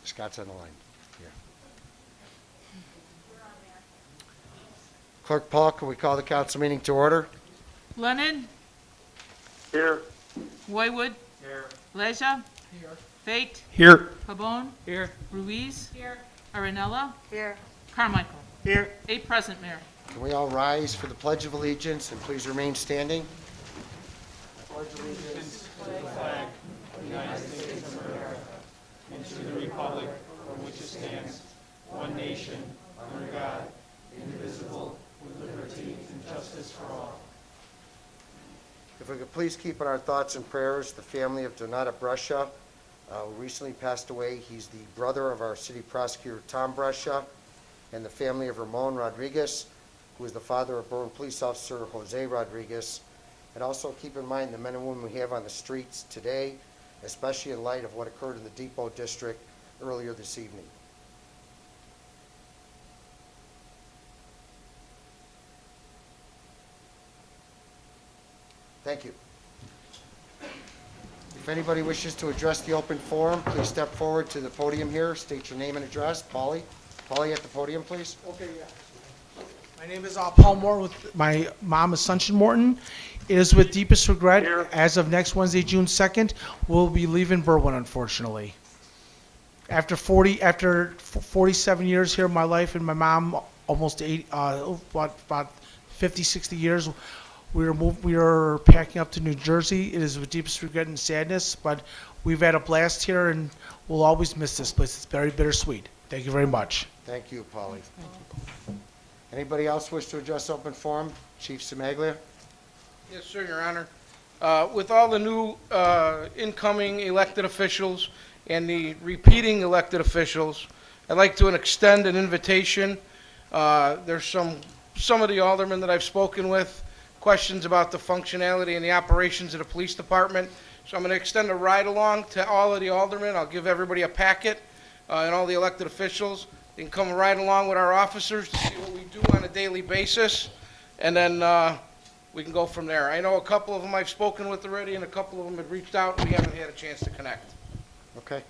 Scott's on the line. Here. Clerk Paul, can we call the council meeting to order? Lennon? Here. Whitewood? Here. Leja? Here. Fate? Here. Pabon? Here. Ruiz? Here. Aranella? Here. Carmichael? Here. 8 present, Mayor. Can we all rise for the Pledge of Allegiance and please remain standing? Pledge allegiance. If we could please keep in our thoughts and prayers the family of Donata Brescia, who recently passed away. He's the brother of our city prosecutor, Tom Brescia, and the family of Ramon Rodriguez, who is the father of Berwyn police officer Jose Rodriguez. And also keep in mind the men and women we have on the streets today, especially in light of what occurred in the Depot District earlier this evening. Thank you. If anybody wishes to address the open forum, please step forward to the podium here, state your name and address. Paulie at the podium, please. Okay, yeah. My name is Paul Moore with my mom is Sunshine Morton. It is with deepest regret, as of next Wednesday, June 2nd, we'll be leaving Berwyn, unfortunately. After 47 years here in my life, and my mom almost about 50, 60 years, we are packing up to New Jersey. It is with deepest regret and sadness, but we've had a blast here, and we'll always miss this place. It's very bittersweet. Thank you very much. Thank you, Paulie. Anybody else wish to address open forum? Chief Simaglia? Yes, sir, Your Honor. With all the new incoming elected officials and the repeating elected officials, I'd like to extend an invitation. There's some of the aldermen that I've spoken with, questions about the functionality and the operations of the police department. So I'm going to extend a ride-along to all of the aldermen. I'll give everybody a packet and all the elected officials. They can come right along with our officers to see what we do on a daily basis, and then we can go from there. I know a couple of them I've spoken with already, and a couple of them have reached out, and we haven't had a chance to connect. Okay.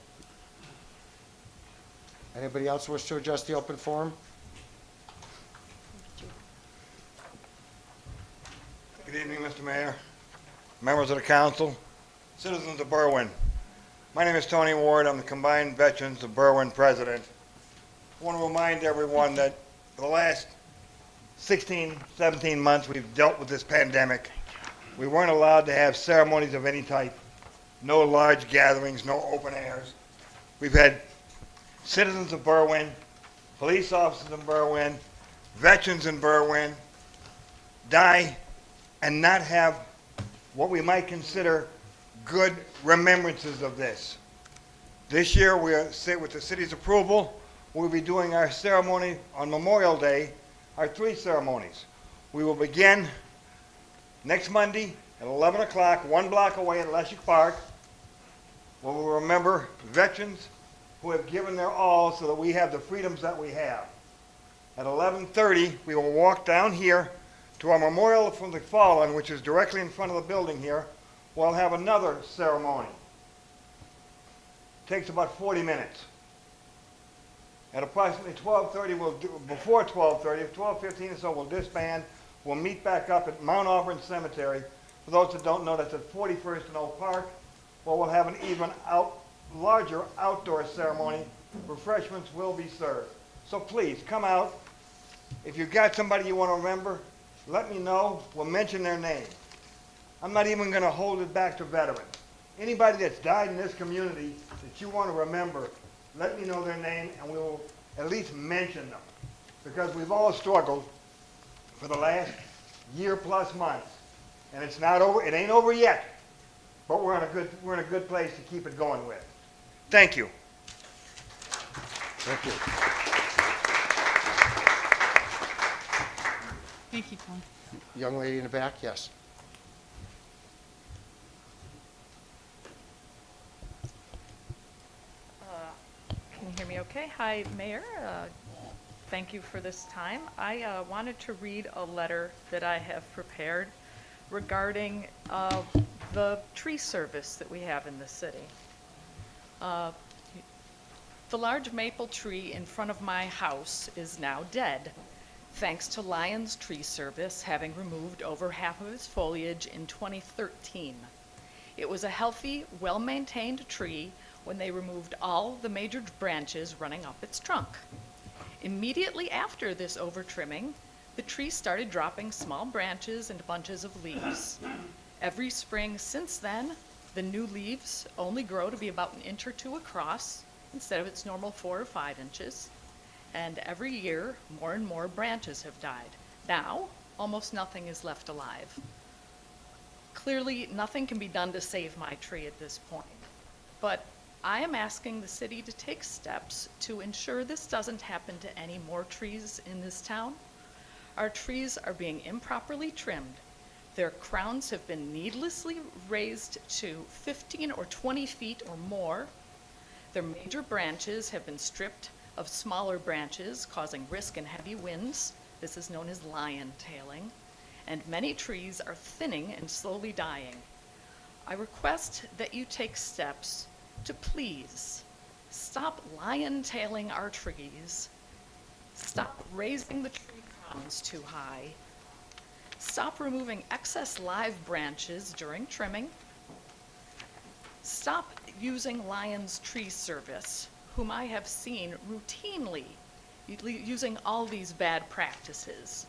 Anybody else wish to address the open forum? Good evening, Mr. Mayor, members of the council, citizens of Berwyn. My name is Tony Ward. I'm the Combined Veterans of Berwyn president. I want to remind everyone that for the last 16, 17 months we've dealt with this pandemic. We weren't allowed to have ceremonies of any type, no large gatherings, no open airs. We've had citizens of Berwyn, police officers in Berwyn, veterans in Berwyn die and not have what we might consider good remembrances of this. This year, with the city's approval, we'll be doing our ceremony on Memorial Day, our 3 ceremonies. We will begin next Monday at 11 o'clock, 1 block away at Leshik Park, where we'll remember veterans who have given their all so that we have the freedoms that we have. At 11:30, we will walk down here to our memorial for the fallen, which is directly in front of the building here. We'll have another ceremony. Takes about 40 minutes. At approximately 12:30, before 12:30, 12:15 or so, we'll disband. We'll meet back up at Mount Auburn Cemetery. For those that don't know, that's at 41st and Oak Park, where we'll have an even larger outdoor ceremony. Refreshments will be served. So please, come out. If you've got somebody you want to remember, let me know. We'll mention their name. I'm not even going to hold it back to veterans. Anybody that's died in this community that you want to remember, let me know their name and we will at least mention them. Because we've all struggled for the last year plus months. And it's not over, it ain't over yet. But we're in a good place to keep it going with. Thank you. Thank you. Thank you, Tony. Young lady in the back, yes. Can you hear me okay? Hi, Mayor. Thank you for this time. I wanted to read a letter that I have prepared regarding the tree service that we have in the city. The large maple tree in front of my house is now dead, thanks to Lyons Tree Service having removed over half of its foliage in 2013. It was a healthy, well-maintained tree when they removed all the major branches running up its trunk. Immediately after this overtrimming, the tree started dropping small branches and bunches of leaves. Every spring since then, the new leaves only grow to be about an inch or two across instead of its normal 4 or 5 inches. And every year, more and more branches have died. Now, almost nothing is left alive. Clearly, nothing can be done to save my tree at this point. But I am asking the city to take steps to ensure this doesn't happen to any more trees in this town. Our trees are being improperly trimmed. Their crowns have been needlessly raised to 15 or 20 feet or more. Their major branches have been stripped of smaller branches, causing risk and heavy winds. This is known as lion tailing. And many trees are thinning and slowly dying. I request that you take steps to please stop lion tailing our trees, stop raising the tree crowns too high, stop removing excess live branches during trimming, stop using Lyons Tree Service, whom I have seen routinely using all these bad practices.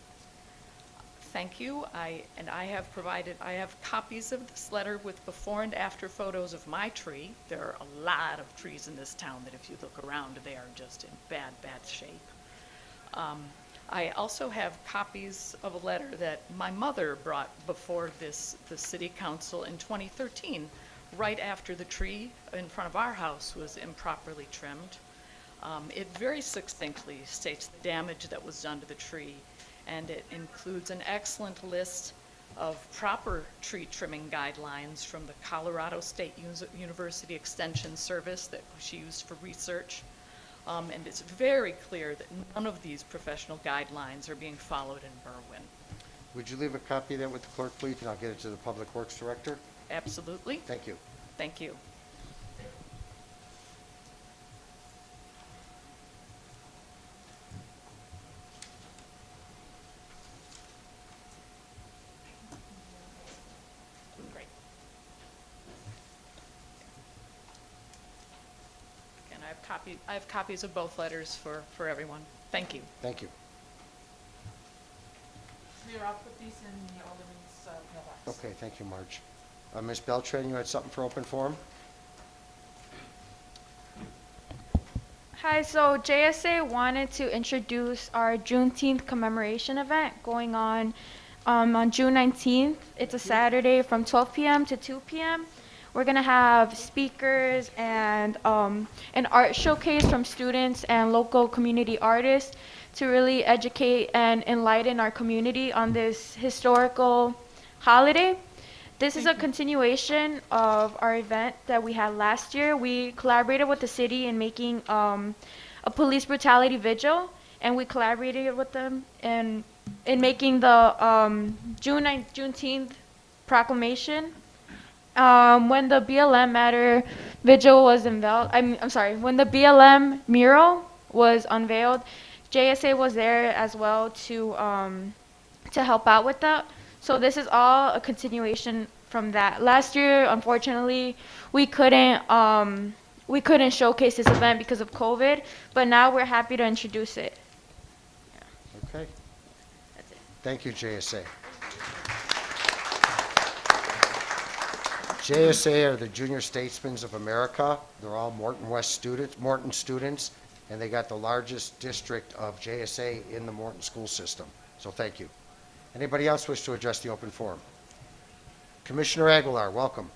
Thank you. I have copies of this letter with before and after photos of my tree. There are a lot of trees in this town that if you look around, they are just in bad, bad shape. I also have copies of a letter that my mother brought before the city council in 2013, right after the tree in front of our house was improperly trimmed. It very succinctly states the damage that was done to the tree, and it includes an excellent list of proper tree trimming guidelines from the Colorado State University Extension Service that she used for research. And it's very clear that none of these professional guidelines are being followed in Berwyn. Would you leave a copy of that with the clerk, please, and I'll get it to the Public Works Director? Absolutely. Thank you. Thank you. Great. And I have copies of both letters for everyone. Thank you. Thank you. Mayor, I'll put these in the Alderman's mailbox. Okay, thank you, Marge. Ms. Beltran, you had something for open forum? Hi, so JSA wanted to introduce our Juneteenth commemoration event going on June 19th. It's a Saturday from 12 p.m. to 2 p.m. We're going to have speakers and an art showcase from students and local community artists to really educate and enlighten our community on this historical holiday. This is a continuation of our event that we had last year. We collaborated with the city in making a police brutality vigil, and we collaborated with them in making the Juneteenth proclamation. When the BLM matter vigil was unveiled, when the BLM mural was unveiled, JSA was there as well to help out with that. So this is all a continuation from that. Last year, unfortunately, we couldn't we couldn't showcase this event because of COVID, but now we're happy to introduce it. Okay. That's it. Thank you, JSA. JSA are the Junior Statesmen of America. They're all Morton students, and they got the largest district of JSA in the Morton school system. So thank you. Anybody else wish to address the open forum? Commissioner Aguilar, welcome.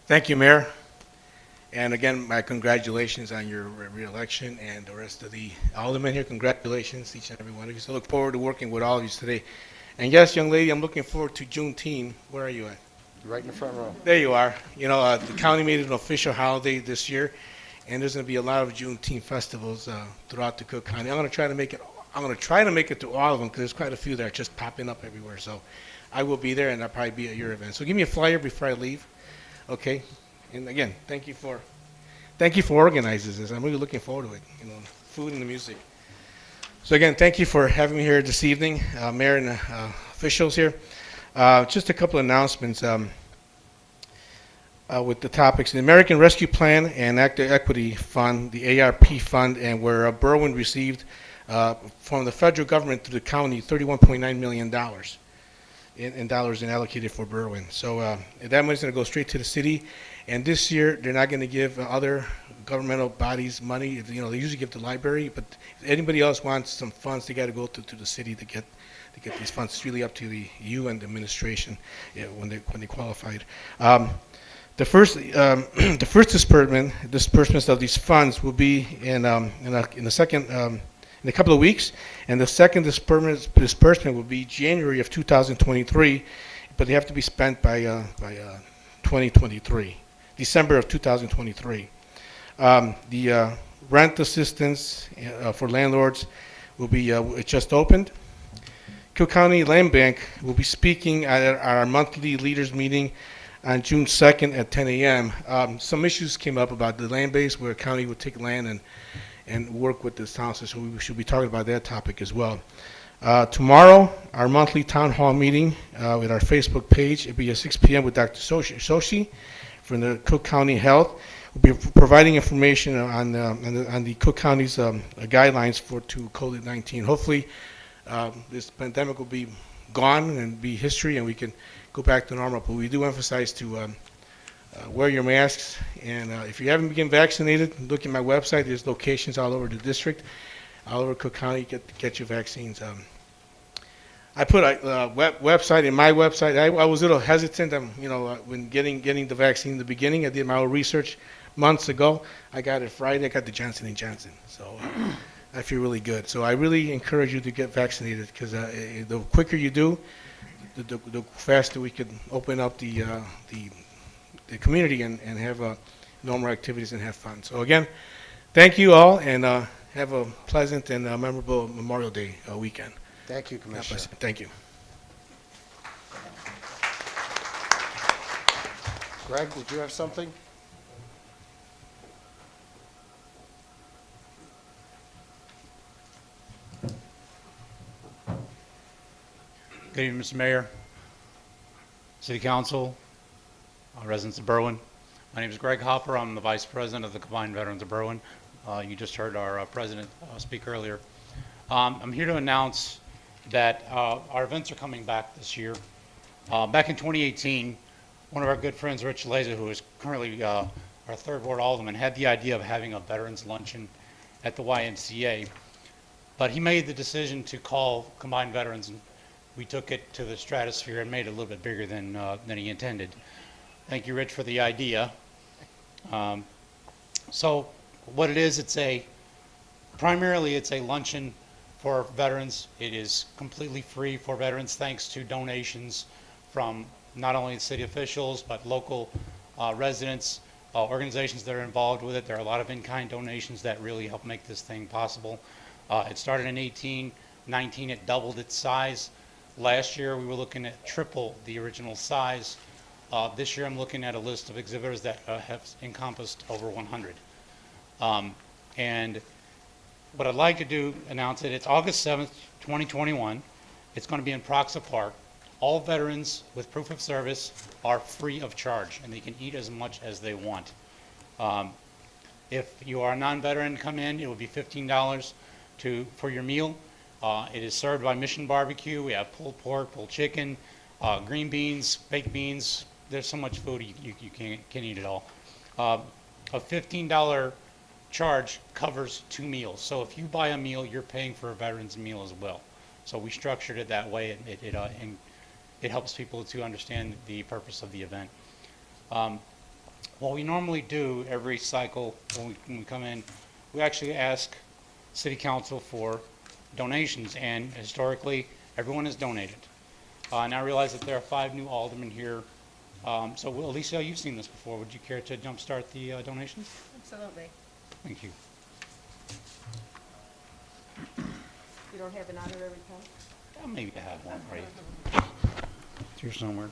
Thank you, Mayor. And again, my congratulations on your re-election, and the rest of the aldermen here, congratulations, each and every one of you. So I look forward to working with all of you today. And yes, young lady, I'm looking forward to Juneteenth. Where are you at? Right in the front row. There you are. You know, the county made it an official holiday this year, and there's going to be a lot of Juneteenth festivals throughout the Cook County. I'm going to try to make it to all of them, because there's quite a few that are just popping up everywhere. So I will be there, and I'll probably be at your event. So give me a flyer before I leave, okay? And again, thank you for organizing this. I'm really looking forward to it. You know, food and the music. So again, thank you for having me here this evening, Mayor and officials here. Just a couple of announcements with the topics. The American Rescue Plan and Active Equity Fund, the ARP fund, and where Berwyn received from the federal government to the county $31.9 million in dollars and allocated for Berwyn. So that money's going to go straight to the city. And this year, they're not going to give other governmental bodies money. You know, they usually give the library, but if anybody else wants some funds, they got to go to the city to get these funds. It's really up to you and the administration when they qualified. The first disbursements of these funds will be in a couple of weeks, and the second disbursement will be January of 2023, but they have to be spent by 2023, December of 2023. The rent assistance for landlords will be it just opened. Cook County Land Bank will be speaking at our monthly leaders meeting on June 2nd at 10 a.m. Some issues came up about the land base where county would take land and work with this town, so we should be talking about that topic as well. Tomorrow, our monthly town hall meeting with our Facebook page, it'll be at 6 p.m. with Dr. Soshi from the Cook County Health. We'll be providing information on the Cook County's guidelines to COVID-19. Hopefully, this pandemic will be gone and be history, and we can go back to normal. But we do emphasize to wear your masks, and if you haven't been vaccinated, look at my website. There's locations all over the district, all over Cook County. Get your vaccines. I put a website in my website. I was a little hesitant, when getting the vaccine in the beginning. I did my own research months ago. I got it Friday. I got the Johnson & Johnson, so I feel really good. So I really encourage you to get vaccinated, because the quicker you do, the faster we can open up the community and have normal activities and have fun. So again, thank you all, and have a pleasant and memorable Memorial Day weekend. Thank you, Commissioner. Thank you. Greg, did you have something? Good evening, Mr. Mayor, City Council, residents of Berwyn. My name is Greg Hopper. I'm the Vice President of the Combined Veterans of Berwyn. You just heard our President speak earlier. I'm here to announce that our events are coming back this year. Back in 2018, one of our good friends, Rich Laza, who is currently our third ward alderman, had the idea of having a veterans luncheon at the YMCA. But he made the decision to call Combined Veterans, and we took it to the stratosphere and made it a little bit bigger than he intended. Thank you, Rich, for the idea. So what it is, primarily it's a luncheon for veterans. It is completely free for veterans, thanks to donations from not only city officials, but local residents, organizations that are involved with it. There are a lot of in-kind donations that really help make this thing possible. It started in 18, 19, it doubled its size. Last year, we were looking at triple the original size. This year, I'm looking at a list of exhibitors that have encompassed over 100. And what I'd like to do, announce it, it's August 7th, 2021. It's going to be in Proxa Park. All veterans with proof of service are free of charge, and they can eat as much as they want. If you are a non-veteran, come in, it will be $15 for your meal. It is served by Mission Barbecue. We have pulled pork, pulled chicken, green beans, baked beans. There's so much food you can't eat it all. A $15 charge covers 2 meals. So if you buy a meal, you're paying for a veteran's meal as well. So we structured it that way, and it helps people to understand the purpose of the event. What we normally do every cycle when we come in, we actually ask City Council for donations, and historically, everyone has donated. And I realize that there are 5 new aldermen here. So, Alicia, you've seen this before. Would you care to jumpstart the donations? Absolutely. Thank you. You don't have an honorary pen? Maybe I have one right here somewhere.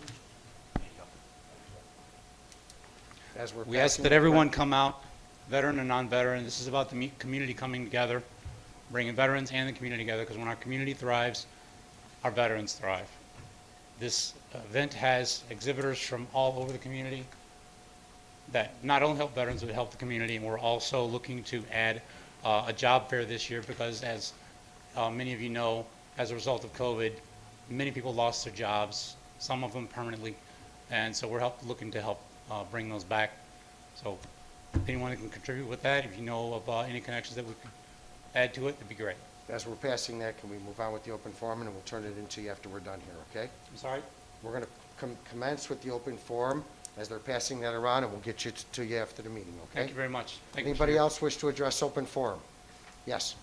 As we're We ask passing that the- everyone come out, veteran and non-veteran. This is about the community coming together, bringing veterans and the community together, because when our community thrives, our veterans thrive. This event has exhibitors from all over the community that not only help veterans, but help the community, and we're also looking to add a job fair this year because, as many of you know, as a result of COVID, many people lost their jobs, some of them permanently, and so we're looking to help bring those back. So if anyone can contribute with that, if you know of any connections that we could add to it, that'd be great. As we're passing that, can we move on with the open forum, and we'll turn it into you after we're done here, okay? I'm sorry? We're going to commence with the open forum as they're passing that around, and we'll get you to you after the meeting, okay? Thank you very much. Thank you, Anybody Chair. else wish to address open forum? Yes.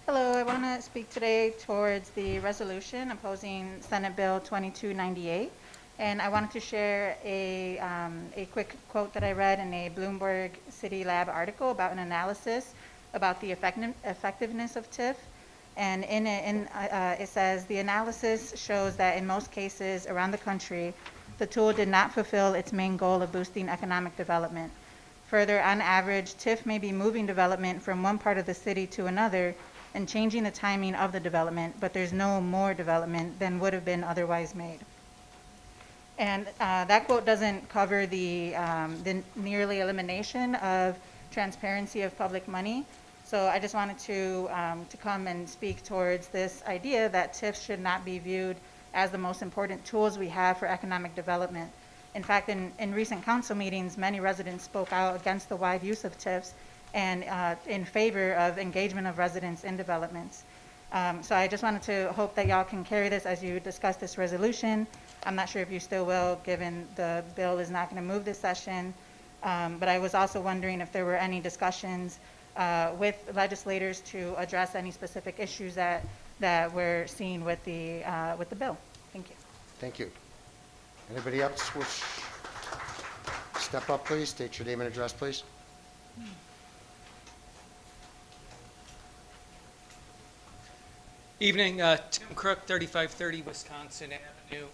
Hello, I want to speak today towards the resolution opposing Senate Bill 2298. And I wanted to share a quick quote that I read in a Bloomberg City Lab article about an analysis about the effectiveness of TIF. And in it, it says, the analysis shows that in most cases around the country, the tool did not fulfill its main goal of boosting economic development. Further, on average, TIF may be moving development from one part of the city to another and changing the timing of the development, but there's no more development than would have been otherwise made. And that quote doesn't cover the nearly elimination of transparency of public money. So I just wanted to come and speak towards this idea that TIFs should not be viewed as the most important tools we have for economic development. In fact, in recent council meetings, many residents spoke out against the wide use of TIFs and in favor of engagement of residents in developments. So I just wanted to hope that y'all can carry this as you discuss this resolution. I'm not sure if you still will, given the bill is not going to move this session. But I was also wondering if there were any discussions with legislators to address any specific issues that we're seeing with the bill. Thank you. Thank you. Anybody else wish? Step up, please. State your name and address, please. Evening, Tim Crook, 3530 Wisconsin Avenue.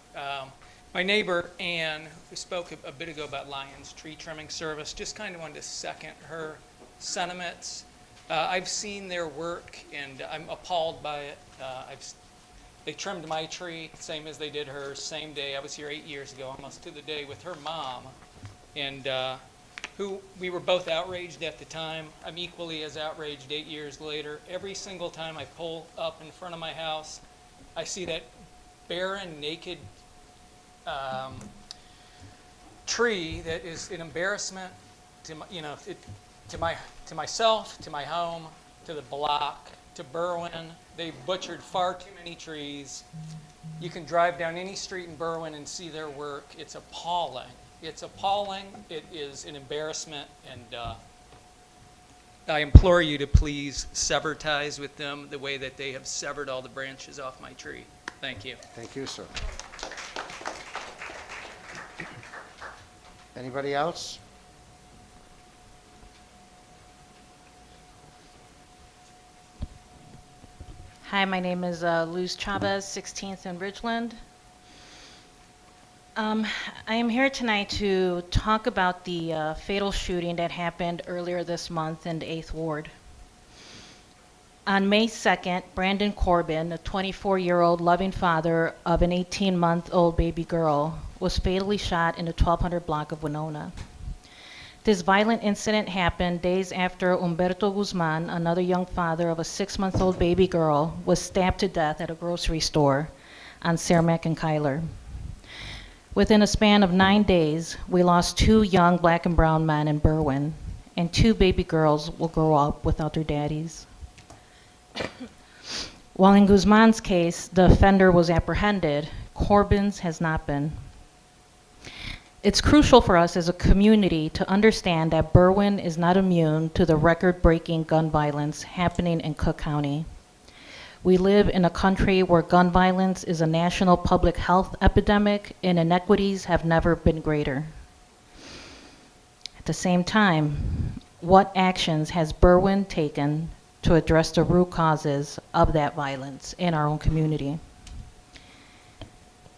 My neighbor, Ann, who spoke a bit ago about Lyons tree trimming service, just kind of wanted to second her sentiments. I've seen their work, and I'm appalled by it. They trimmed my tree, same as they did hers, same day. I was here 8 years ago, almost to the day, with her mom, and we were both outraged at the time. I'm equally as outraged 8 years later. Every single time I pull up in front of my house, I see that barren, naked tree that is an embarrassment to to myself, to my home, to the block, to Berwyn. They butchered far too many trees. You can drive down any street in Berwyn and see their work. It's appalling. It's appalling. It is an embarrassment, and I implore you to please sever ties with them the way that they have severed all the branches off my tree. Thank you. Thank you, sir. Anybody else? Hi, my name is Luz Chavez, 16th and Ridgeland. I am here tonight to talk about the fatal shooting that happened earlier this month in the 8th Ward. On May 2nd, Brandon Corbin, a 24-year-old loving father of an 18-month-old baby girl, was fatally shot in the 1200 block of Winona. This violent incident happened days after Humberto Guzman, another young father of a 6-month-old baby girl, was stabbed to death at a grocery store on Cermak and Kyler. Within a span of 9 days, we lost 2 young black and brown men in Berwyn, and 2 baby girls will grow up without their daddies. While in Guzman's case, the offender was apprehended, Corbin's has not been. It's crucial for us as a community to understand that Berwyn is not immune to the record-breaking gun violence happening in Cook County. We live in a country where gun violence is a national public health epidemic and inequities have never been greater. At the same time, what actions has Berwyn taken to address the root causes of that violence in our own community?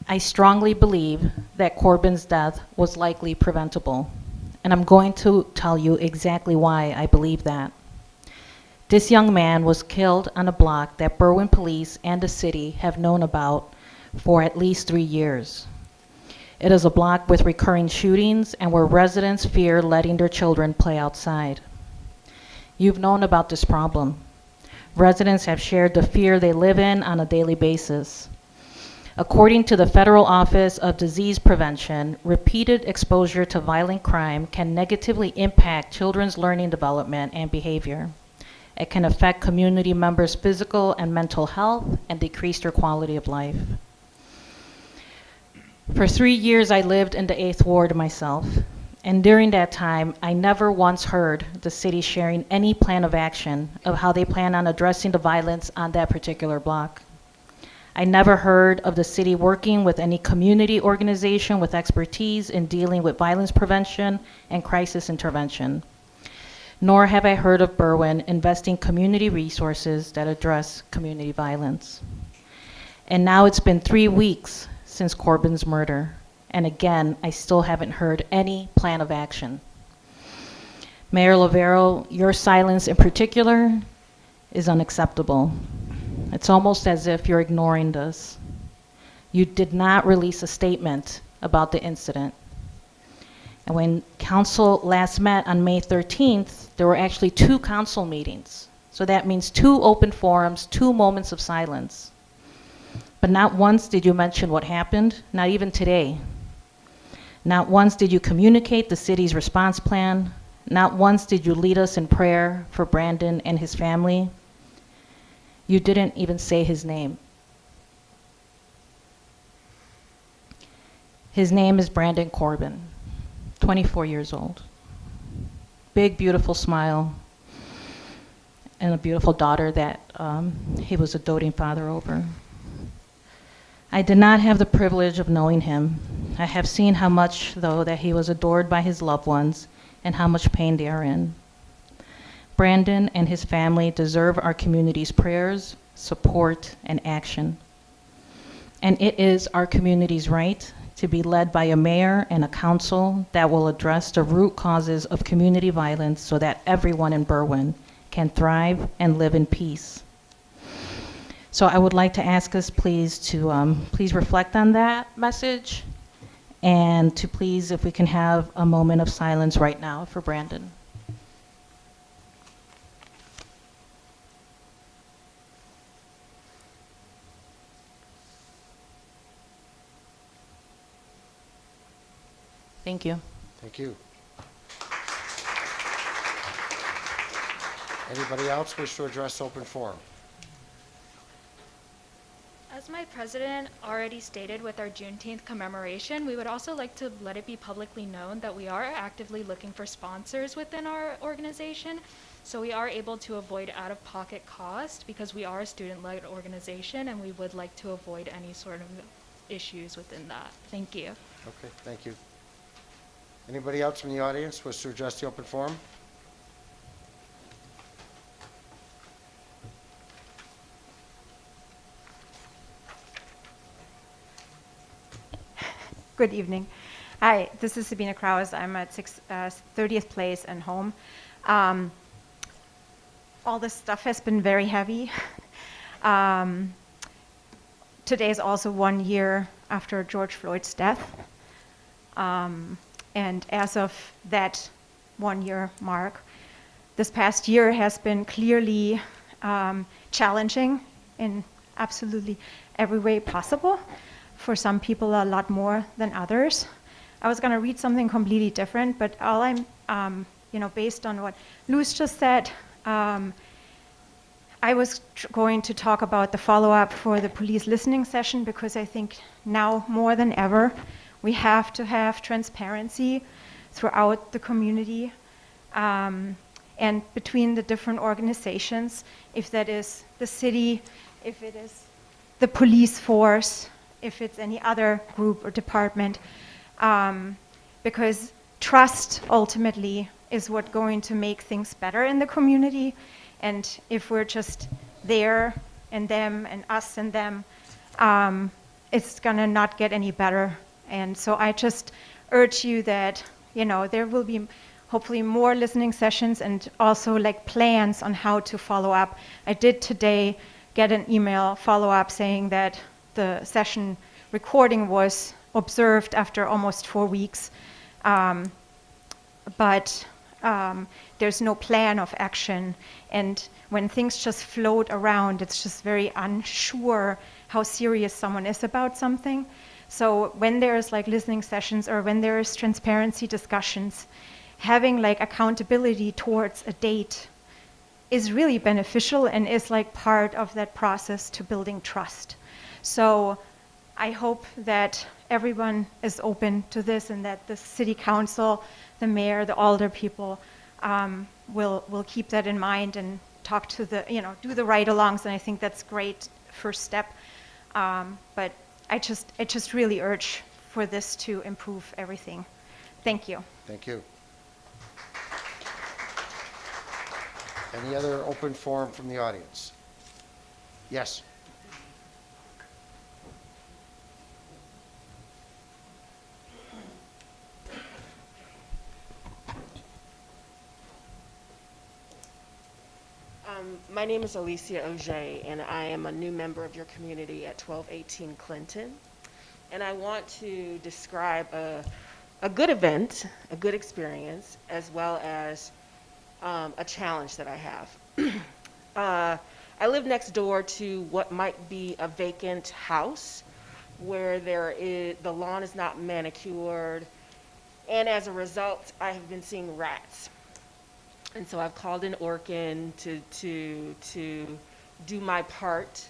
I strongly believe that Corbin's death was likely preventable, and I'm going to tell you exactly why I believe that. This young man was killed on a block that Berwyn police and the city have known about for at least 3 years. It is a block with recurring shootings and where residents fear letting their children play outside. You've known about this problem. Residents have shared the fear they live in on a daily basis. According to the Federal Office of Disease Prevention, repeated exposure to violent crime can negatively impact children's learning development and behavior. It can affect community members' physical and mental health and decrease their quality of life. For 3 years, I lived in the 8th Ward myself, and during that time, I never once heard the city sharing any plan of action of how they plan on addressing the violence on that particular block. I never heard of the city working with any community organization with expertise in dealing with violence prevention and crisis intervention. Nor have I heard of Berwyn investing community resources that address community violence. And now it's been 3 weeks since Corbin's murder, and again, I still haven't heard any plan of action. Mayor Lavero, your silence in particular is unacceptable. It's almost as if you're ignoring this. You did not release a statement about the incident. And when council last met on May 13th, there were actually 2 council meetings. So that means 2 open forums, 2 moments of silence. But not once did you mention what happened, not even today. Not once did you communicate the city's response plan. Not once did you lead us in prayer for Brandon and his family. You didn't even say his name. His name is Brandon Corbin, 24 years old. Big, beautiful smile, and a beautiful daughter that he was a doting father over. I did not have the privilege of knowing him. I have seen how much, though, that he was adored by his loved ones and how much pain they are in. Brandon and his family deserve our community's prayers, support, and action. And it is our community's right to be led by a mayor and a council that will address the root causes of community violence so that everyone in Berwyn can thrive and live in peace. So I would like to ask us please to please reflect on that message and to please, if we can have a moment of silence right now for Brandon. Thank you. Thank you. Anybody else wish to address open forum? As my president already stated with our Juneteenth commemoration, we would also like to let it be publicly known that we are actively looking for sponsors within our organization. So we are able to avoid out-of-pocket cost because we are a student-led organization and we would like to avoid any sort of issues within that. Thank you. Okay, thank you. Anybody else from the audience wish to address the open forum? Good evening. Hi, this is Sabina Krause. I'm at 30th Place and Home. all this stuff has been very heavy. Today is also 1 year after George Floyd's death. And as of that 1 year mark, this past year has been clearly challenging in absolutely every way possible. For some people, a lot more than others. I was going to read something completely different, but all I'm, based on what Luz just said, I was going to talk about the follow-up for the police listening session, because I think now more than ever, we have to have transparency throughout the community and between the different organizations, if that is the city, if it is the police force, if it's any other group or department, because trust ultimately is what's going to make things better in the community. And if we're just there and them and us and them, it's gonna not get any better. And so I just urge you that, there will be hopefully more listening sessions and also like plans on how to follow up. I did today get an email follow-up saying that the session recording was observed after almost 4 weeks. But there's no plan of action. And when things just float around, it's just very unsure how serious someone is about something. So when there's like listening sessions or when there's transparency discussions, having like accountability towards a date is really beneficial and is like part of that process to building trust. So I hope that everyone is open to this and that the city council, the mayor, the alder people will keep that in mind and talk to the, do the ride-alongs, and I think that's great first step. But I just really urge for this to improve everything. Thank you. Thank you. Any other open forum from the audience? Yes. My name is Alicia Auger, and I am a new member of your community at 1218 Clinton. And I want to describe a good event, a good experience, as well as a challenge that I have. I live next door to what might be a vacant house where the lawn is not manicured, and as a result, I have been seeing rats. And so I've called in Orkin to do my part,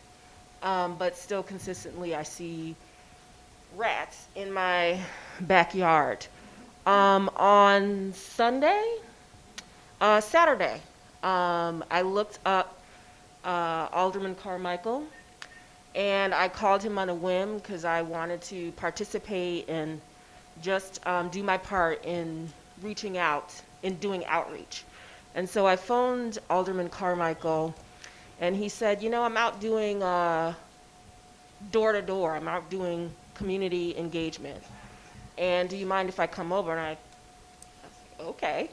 but still consistently I see rats in my backyard. On Saturday, I looked up Alderman Carmichael, and I called him on a whim because I wanted to participate and just do my part in reaching out, in doing outreach. And so I phoned Alderman Carmichael, and he said, I'm out doing door-to-door. I'm out doing community engagement. And do you mind if I come over? And I said, okay.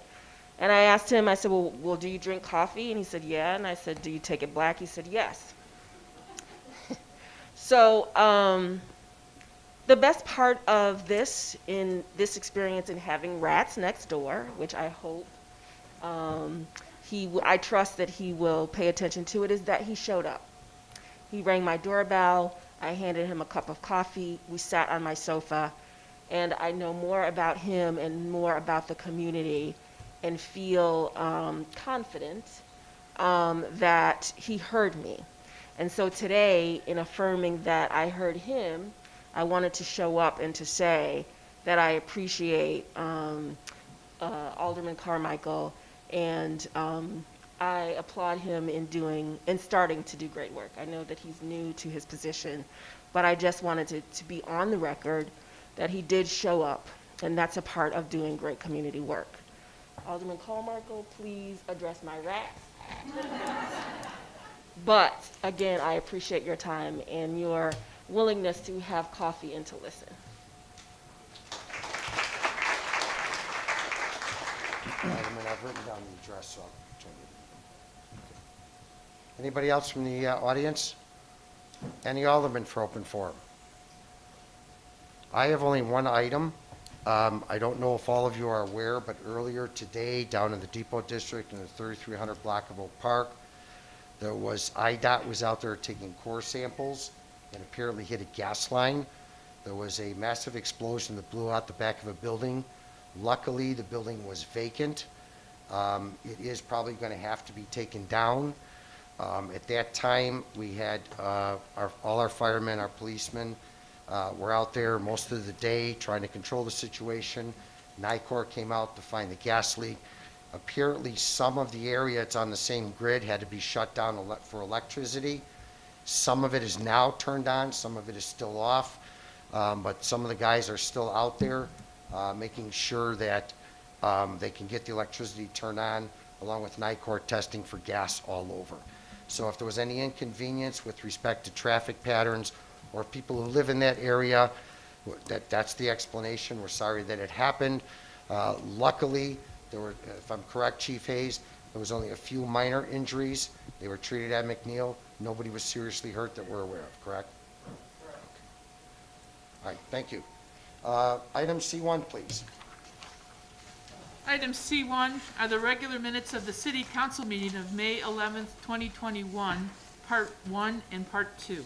And I asked him, I said, well, do you drink coffee? And he said, yeah. And I said, do you take it black? He said, yes. So the best part of this experience in having rats next door, which I hope I trust that he will pay attention to it, is that he showed up. He rang my doorbell. I handed him a cup of coffee. We sat on my sofa, and I know more about him and more about the community and feel confident that he heard me. And so today, in affirming that I heard him, I wanted to show up and to say that I appreciate Alderman Carmichael, and I applaud him in starting to do great work. I know that he's new to his position, but I just wanted to be on the record that he did show up, and that's a part of doing great community work. Alderman Carmichael, please address my rats. But again, I appreciate your time and your willingness to have coffee and to listen. Alderman, I've written down the address, so I'll try to. Anybody else from the audience? Any alderman for open forum? I have only one item. I don't know if all of you are aware, but earlier today, down in the Depot District in the 3300 block of Oak Park, there was, IDOT was out there taking core samples and apparently hit a gas line. There was a massive explosion that blew out the back of a building. Luckily, the building was vacant. It is probably going to have to be taken down. At that time, we had all our firemen, our policemen were out there most of the day trying to control the situation. NICOR came out to find the gas leak. Apparently, some of the area, it's on the same grid, had to be shut down for electricity. Some of it is now turned on, some of it is still off, but some of the guys are still out there making sure that they can get the electricity turned on, along with NICOR testing for gas all over. So if there was any inconvenience with respect to traffic patterns or people who live in that area, that's the explanation. We're sorry that it happened. Luckily, there were, if I'm correct, Chief Hayes, there was only a few minor injuries. They were treated at McNeil. Nobody was seriously hurt that we're aware of, correct? Correct. All right, thank you. Item C1, please. Item C1 are the regular minutes of the City Council meeting of May 11th, 2021, Part 1 and Part 2.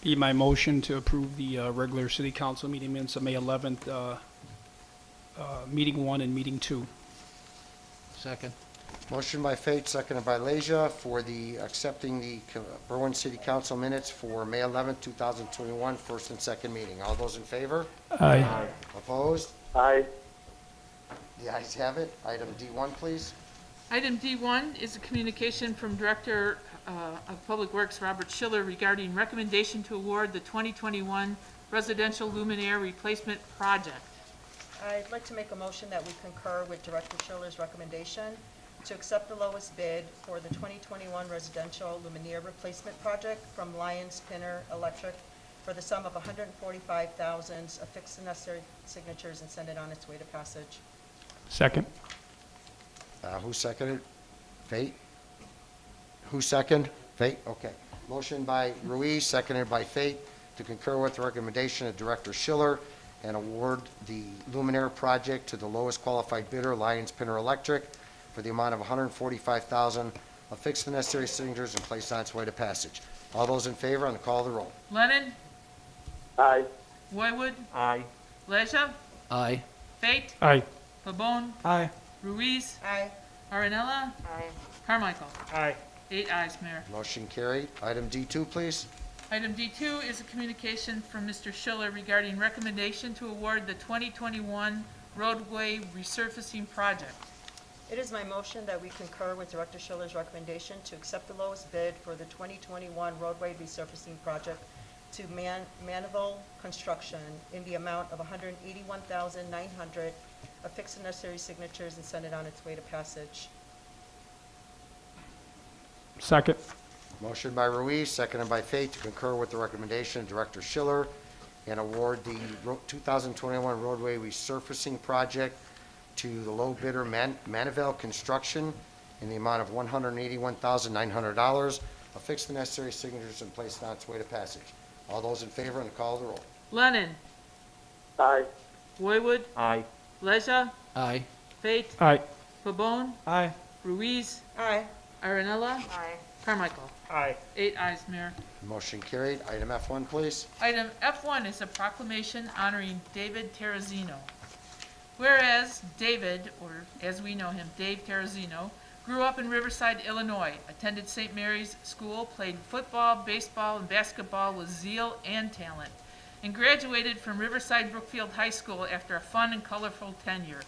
Be my motion to approve the regular City Council meeting minutes of May 11th, Meeting 1 and Meeting 2. Second. Motion by Fate, seconded by Leisure for the accepting the Berwyn City Council minutes for May 11th, 2021, first and second meeting. All those in favor? Aye. Opposed? Aye. The ayes have it. Item D1, please. Item D1 is a communication from Director of Public Works, Robert Schiller, regarding recommendation to award the 2021 residential luminaire replacement project. I'd like to make a motion that we concur with Director Schiller's recommendation to accept the lowest bid for the 2021 residential luminaire replacement project from Lyons Pinner Electric for the sum of $145,000, affix the necessary signatures, and send it on its way to passage. Second. Who seconded? Fate? Who second? Fate, okay. Motion by Ruiz, seconded by Fate, to concur with the recommendation of Director Schiller and award the luminaire project to the lowest qualified bidder, Lyons Pinner Electric, for the amount of $145,000, affix the necessary signatures, and place on its way to passage. All those in favor on the call of the roll. Lennon? Aye. Roywood? Aye. Leisure? Aye. Fate? Aye. Pabon? Aye. Ruiz? Aye. Arinella? Aye. Carmichael? Aye. 8 ayes, Mayor. Motion carried. Item D2, please. Item D2 is a communication from Mr. Schiller regarding recommendation to award the 2021 roadway resurfacing project. It is my motion that we concur with Director Schiller's recommendation to accept the lowest bid for the 2021 roadway resurfacing project to Manor Construction in the amount of $181,900, affix the necessary signatures, and send it on its way to passage. Second. Motion by Ruiz, seconded by Fate, to concur with the recommendation of Director Schiller and award the 2021 roadway resurfacing project to the low bidder, Manor Construction, in the amount of $181,900. Affix the necessary signatures and place it on its way to passage. All those in favor on the call of the roll. Lennon? Aye. Roywood? Aye. Leisure? Aye. Fate? Aye. Pabon? Aye. Ruiz? Aye. Arinella? Aye. Carmichael? Aye. 8 ayes, Mayor. Motion carried. Item F1, please. Item F1 is a proclamation honoring David Terrazino. Whereas David, or as we know him, Dave Terrazino, grew up in Riverside, Illinois, attended St. Mary's School, played football, baseball, and basketball with zeal and talent, and graduated from Riverside Brookfield High School after a fun and colorful tenure.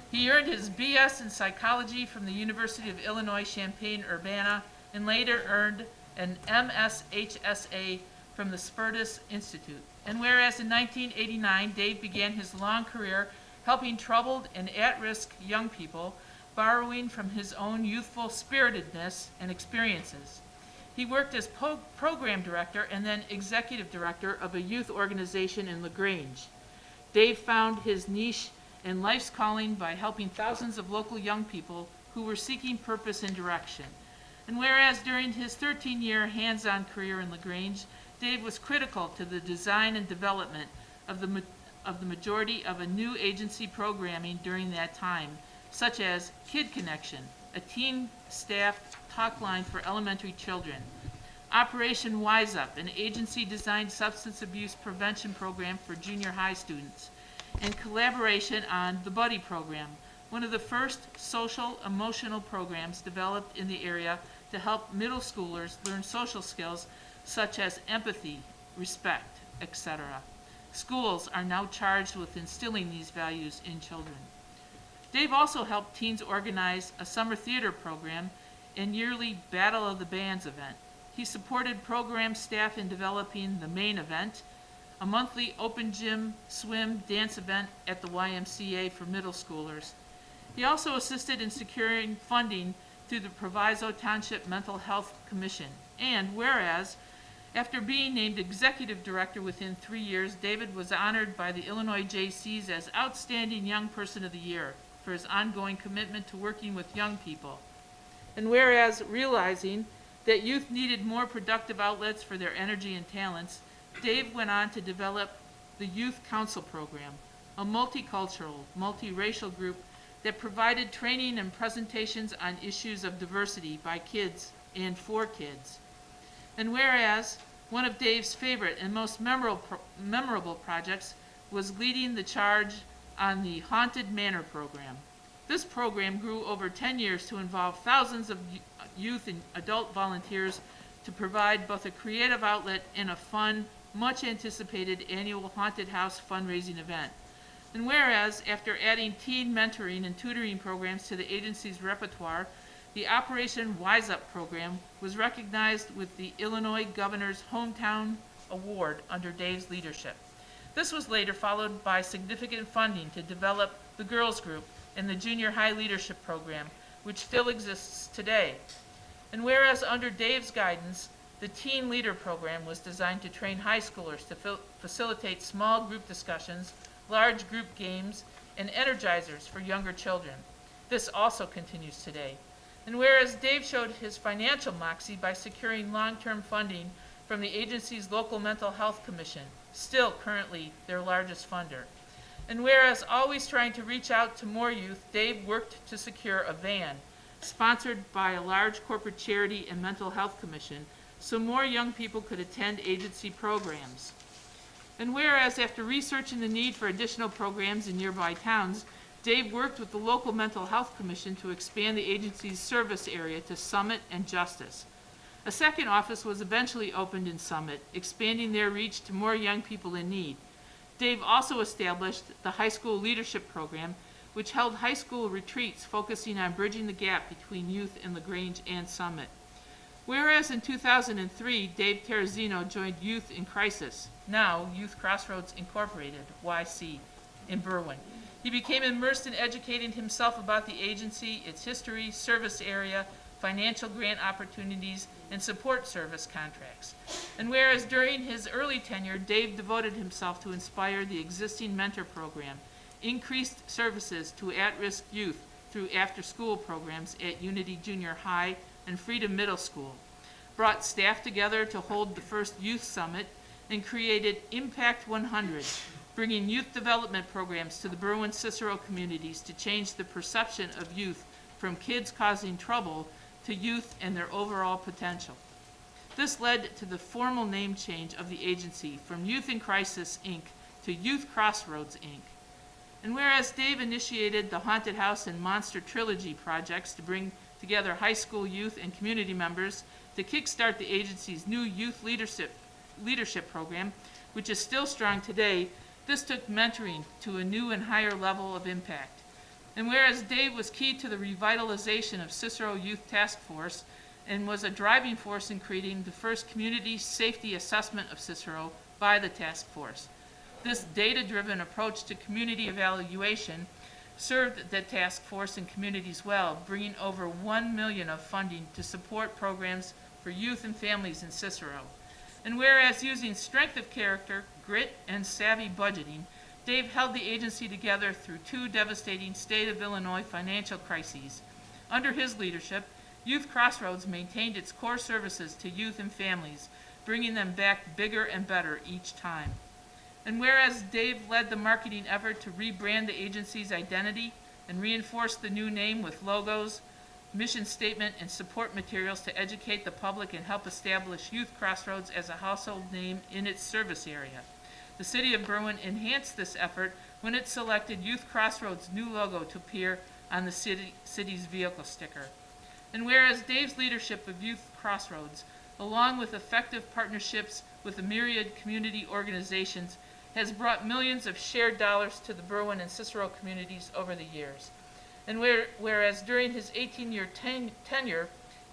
He earned his BS in psychology from the University of Illinois Champaign-Urbana and later earned an MSHSA from the Spertus Institute. And whereas in 1989, Dave began his long career helping troubled and at-risk young people, borrowing from his own youthful spiritedness and experiences. He worked as program director and then executive director of a youth organization in LaGrange. Dave found his niche and life's calling by helping thousands of local young people who were seeking purpose and direction. And whereas during his 13-year hands-on career in LaGrange, Dave was critical to the design and development of the majority of a new agency programming during that time, such as Kid Connection, a teen-staffed talk line for elementary children, Operation Wise Up, an agency-designed substance abuse prevention program for junior high students, and collaboration on the Buddy Program, one of the first social emotional programs developed in the area to help middle schoolers learn social skills such as empathy, respect, etc. Schools are now charged with instilling these values in children. Dave also helped teens organize a summer theater program and yearly Battle of the Bands event. He supported program staff in developing the main event, a monthly open gym, swim, dance event at the YMCA for middle schoolers. He also assisted in securing funding through the Proviso Township Mental Health Commission. And whereas, after being named executive director within 3 years, David was honored by the Illinois Jaycees as Outstanding Young Person of the Year for his ongoing commitment to working with young people. And whereas, realizing that youth needed more productive outlets for their energy and talents, Dave went on to develop the Youth Council Program, a multicultural, multiracial group that provided training and presentations on issues of diversity by kids and for kids. And whereas one of Dave's favorite and most memorable projects was leading the charge on the Haunted Manor program. This program grew over 10 years to involve thousands of youth and adult volunteers to provide both a creative outlet and a fun, much anticipated annual haunted house fundraising event. And whereas, after adding teen mentoring and tutoring programs to the agency's repertoire, the Operation Wise Up program was recognized with the Illinois Governor's Hometown Award under Dave's leadership. This was later followed by significant funding to develop the Girls Group and the Junior High Leadership Program, which still exists today. And whereas under Dave's guidance, the Teen Leader Program was designed to train high schoolers to facilitate small group discussions, large group games, and energizers for younger children. This also continues today. And whereas Dave showed his financial moxie by securing long-term funding from the agency's local mental health commission, still currently their largest funder. And whereas always trying to reach out to more youth, Dave worked to secure a van sponsored by a large corporate charity and mental health commission so more young people could attend agency programs. And whereas after researching the need for additional programs in nearby towns, Dave worked with the local mental health commission to expand the agency's service area to Summit and Justice. A second office was eventually opened in Summit, expanding their reach to more young people in need. Dave also established the High School Leadership Program, which held high school retreats focusing on bridging the gap between youth in LaGrange and Summit. Whereas in 2003, Dave Terrazino joined Youth in Crisis, now Youth Crossroads Incorporated, YC, in Berwyn. He became immersed in educating himself about the agency, its history, service area, financial grant opportunities, and support service contracts. And whereas during his early tenure, Dave devoted himself to inspire the existing mentor program, increased services to at-risk youth through after-school programs at Unity Junior High and Freedom Middle School, brought staff together to hold the first youth summit, and created Impact 100, bringing youth development programs to the Berwyn-Cicero communities to change the perception of youth from kids causing trouble to youth and their overall potential. This led to the formal name change of the agency from Youth in Crisis, Inc. to Youth Crossroads, Inc. And whereas Dave initiated the Haunted House and Monster Trilogy projects to bring together high school youth and community members to kickstart the agency's new youth leadership program, which is still strong today, this took mentoring to a new and higher level of impact. And whereas Dave was key to the revitalization of Cicero Youth Task Force and was a driving force in creating the first community safety assessment of Cicero by the task force, this data-driven approach to community evaluation served the task force and communities well, bringing over $1 million of funding to support programs for youth and families in Cicero. And whereas using strength of character, grit, and savvy budgeting, Dave held the agency together through two devastating state of Illinois financial crises. Under his leadership, Youth Crossroads maintained its core services to youth and families, bringing them back bigger and better each time. And whereas Dave led the marketing effort to rebrand the agency's identity and reinforce the new name with logos, mission statement, and support materials to educate the public and help establish Youth Crossroads as a household name in its service area. The City of Berwyn enhanced this effort when it selected Youth Crossroads' new logo to appear on the city's vehicle sticker. And whereas Dave's leadership of Youth Crossroads, along with effective partnerships with a myriad community organizations, has brought millions of shared dollars to the Berwyn and Cicero communities over the years. And whereas during his 18-year tenure,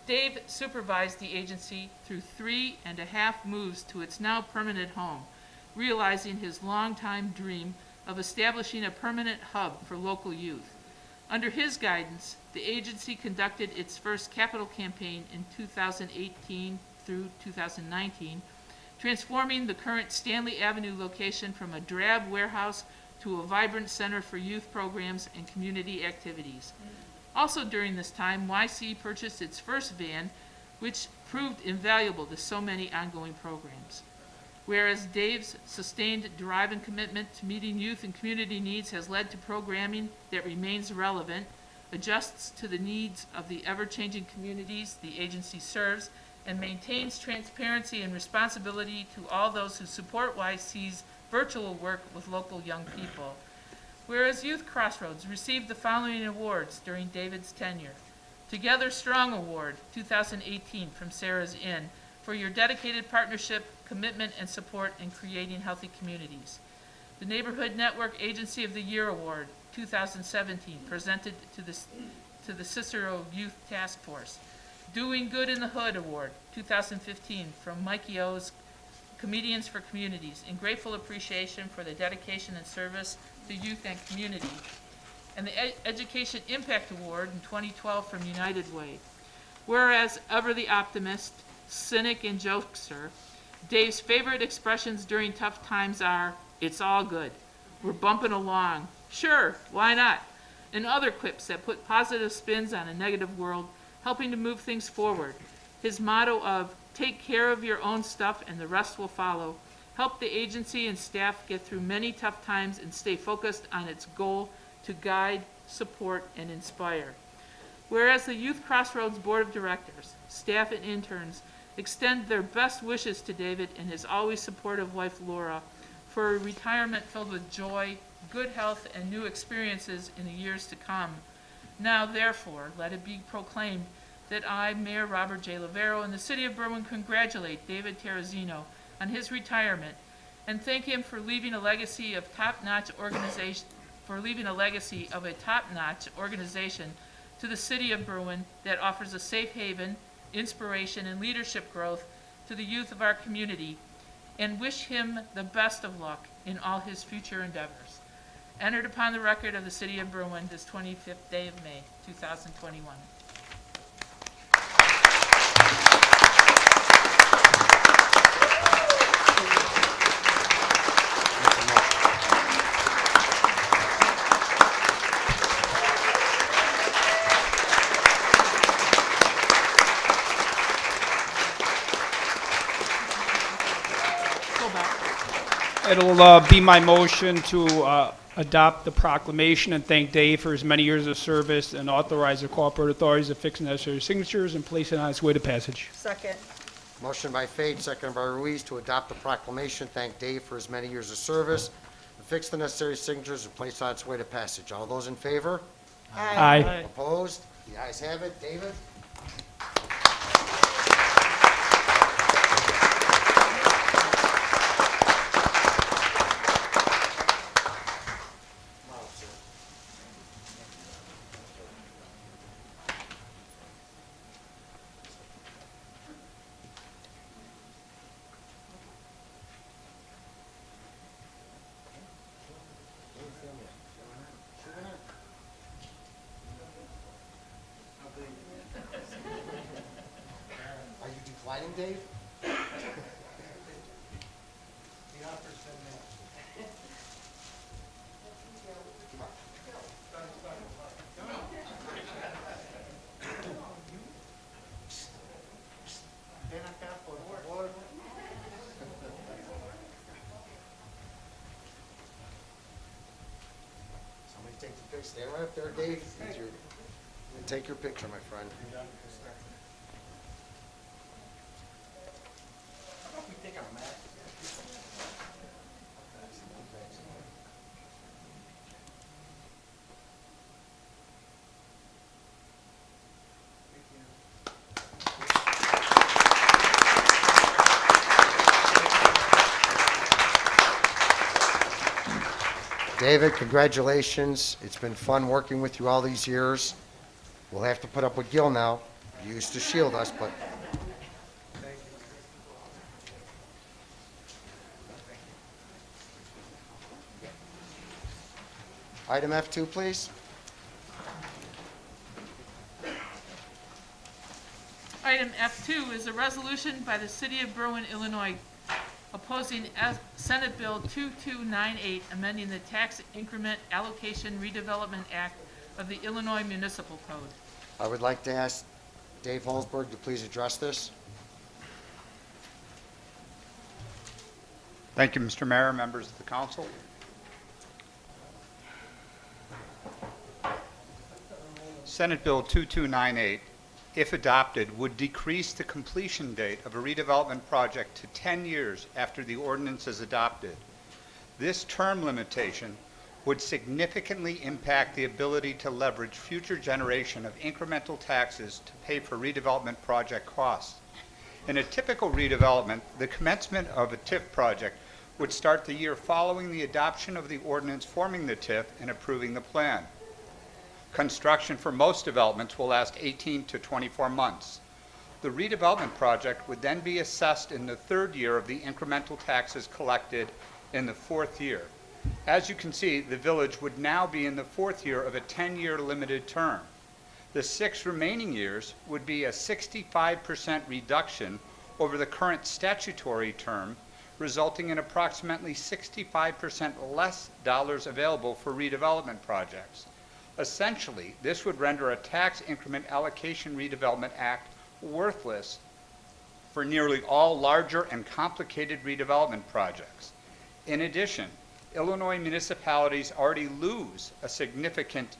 Dave supervised the agency through 3.5 moves to its now permanent home, realizing his longtime dream of establishing a permanent hub for local youth. Under his guidance, the agency conducted its first capital campaign in 2018 through 2019, transforming the current Stanley Avenue location from a drab warehouse to a vibrant center for youth programs and community activities. Also during this time, YC purchased its first van, which proved invaluable to so many ongoing programs. Whereas Dave's sustained drive and commitment to meeting youth and community needs has led to programming that remains relevant, adjusts to the needs of the ever-changing communities the agency serves, and maintains transparency and responsibility to all those who support YC's virtual work with local young people. Whereas Youth Crossroads received the following awards during David's tenure. Together Strong Award 2018 from Sarah's Inn for your dedicated partnership, commitment, and support in creating healthy communities. The Neighborhood Network Agency of the Year Award 2017 presented to the Cicero Youth Task Force. Doing Good in the Hood Award 2015 from Mikey O's Comedians for Communities, in grateful appreciation for the dedication and service to youth and community. And the Education Impact Award in 2012 from United Way. Whereas ever the optimist, cynic, and jokester, Dave's favorite expressions during tough times are, "It's all good," "We're bumping along," "Sure, why not?" and other quips that put positive spins on a negative world, helping to move things forward. His motto of, "Take care of your own stuff and the rest will follow," helped the agency and staff get through many tough times and stay focused on its goal to guide, support, and inspire. Whereas the Youth Crossroads Board of Directors, staff, and interns extend their best wishes to David and his always supportive wife Laura for a retirement filled with joy, good health, and new experiences in the years to come. Now, therefore, let it be proclaimed that I, Mayor Robert J. Lavero, and the City of Berwyn congratulate David Terrazino on his retirement and thank him for leaving a legacy of top-notch organization, to the City of Berwyn that offers a safe haven, inspiration, and leadership growth to the youth of our community, and wish him the best of luck in all his future endeavors. Entered upon the record of the City of Berwyn this 25th day of May, 2021. It'll be my motion to adopt the proclamation and thank Dave for his many years of service and authorize the corporate authorities to fix necessary signatures and place it on its way to passage. Second. Motion by Fate, seconded by Ruiz to adopt the proclamation, thank Dave for his many years of service, and fix the necessary signatures and place on its way to passage. All those in favor? Aye. Opposed? The ayes have it. David? Are you declining, Dave? Take the picture. Stand right up there, Dave. Take your picture, my friend. David, congratulations. It's been fun working with you all these years. We'll have to put up with Gil now. You used to shield us, but... Item F2, please. Item F2 is a resolution by the City of Berwyn, Illinois, opposing Senate Bill 2298, amending the Tax Increment Allocation Redevelopment Act of the Illinois Municipal Code. I would like to ask Dave Holzberg to please address this. Thank you, Mr. Mayor, members of the council. Senate Bill 2298, if adopted, would decrease the completion date of a redevelopment project to 10 years after the ordinance is adopted. This term limitation would significantly impact the ability to leverage future generation of incremental taxes to pay for redevelopment project costs. In a typical redevelopment, the commencement of a TIF project would start the year following the adoption of the ordinance forming the TIF and approving the plan. Construction for most developments will last 18 to 24 months. The redevelopment project would then be assessed in the third year of the incremental taxes collected in the fourth year. As you can see, the village would now be in the fourth year of a 10-year limited term. The 6 remaining years would be a 65% reduction over the current statutory term, resulting in approximately 65% less dollars available for redevelopment projects. Essentially, this would render a Tax Increment Allocation Redevelopment Act worthless for nearly all larger and complicated redevelopment projects. In addition, Illinois municipalities already lose a significant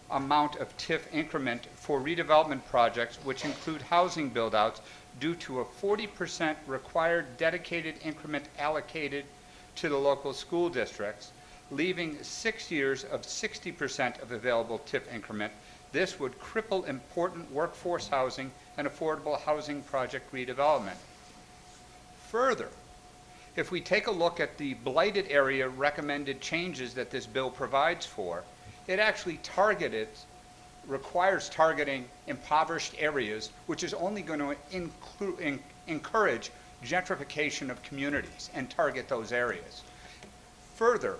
amount of TIF increment for redevelopment projects, which include housing build-outs, due to a 40% required dedicated increment allocated to the local school districts, leaving 6 years of 60% of available TIF increment. This would cripple important workforce housing and affordable housing project redevelopment. Further, if we take a look at the blighted area recommended changes that this bill provides for, it actually requires targeting impoverished areas, which is only going to encourage gentrification of communities and target those areas. Further,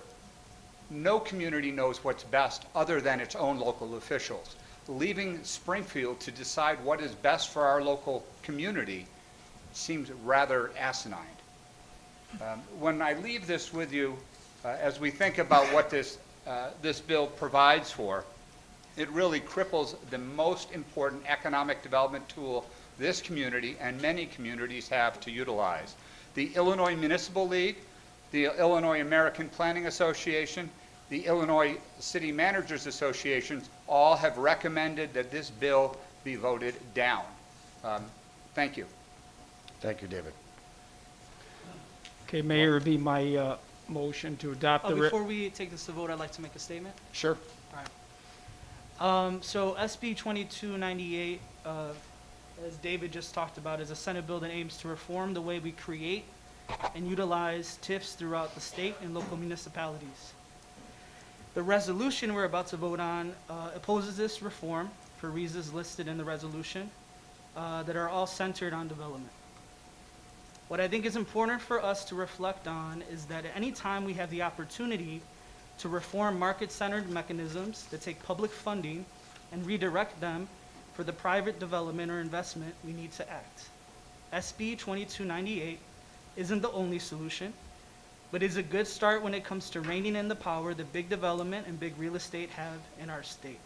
no community knows what's best other than its own local officials. Leaving Springfield to decide what is best for our local community seems rather asinine. When I leave this with you, as we think about what this bill provides for, it really cripples the most important economic development tool this community and many communities have to utilize. The Illinois Municipal League, the Illinois American Planning Association, the Illinois City Managers Association all have recommended that this bill be voted down. Thank you. Thank you, David. Okay, Mayor, would be my motion to adopt the... Before we take this to vote, I'd like to make a statement. Sure. All right. So SB 2298, as David just talked about, is a Senate bill that aims to reform the way we create and utilize TIFs throughout the state and local municipalities. The resolution we're about to vote on opposes this reform for reasons listed in the resolution that are all centered on development. What I think is important for us to reflect on is that at any time we have the opportunity to reform market-centered mechanisms that take public funding and redirect them for the private development or investment, we need to act. SB 2298 isn't the only solution, but is a good start when it comes to reining in the power that big development and big real estate have in our state.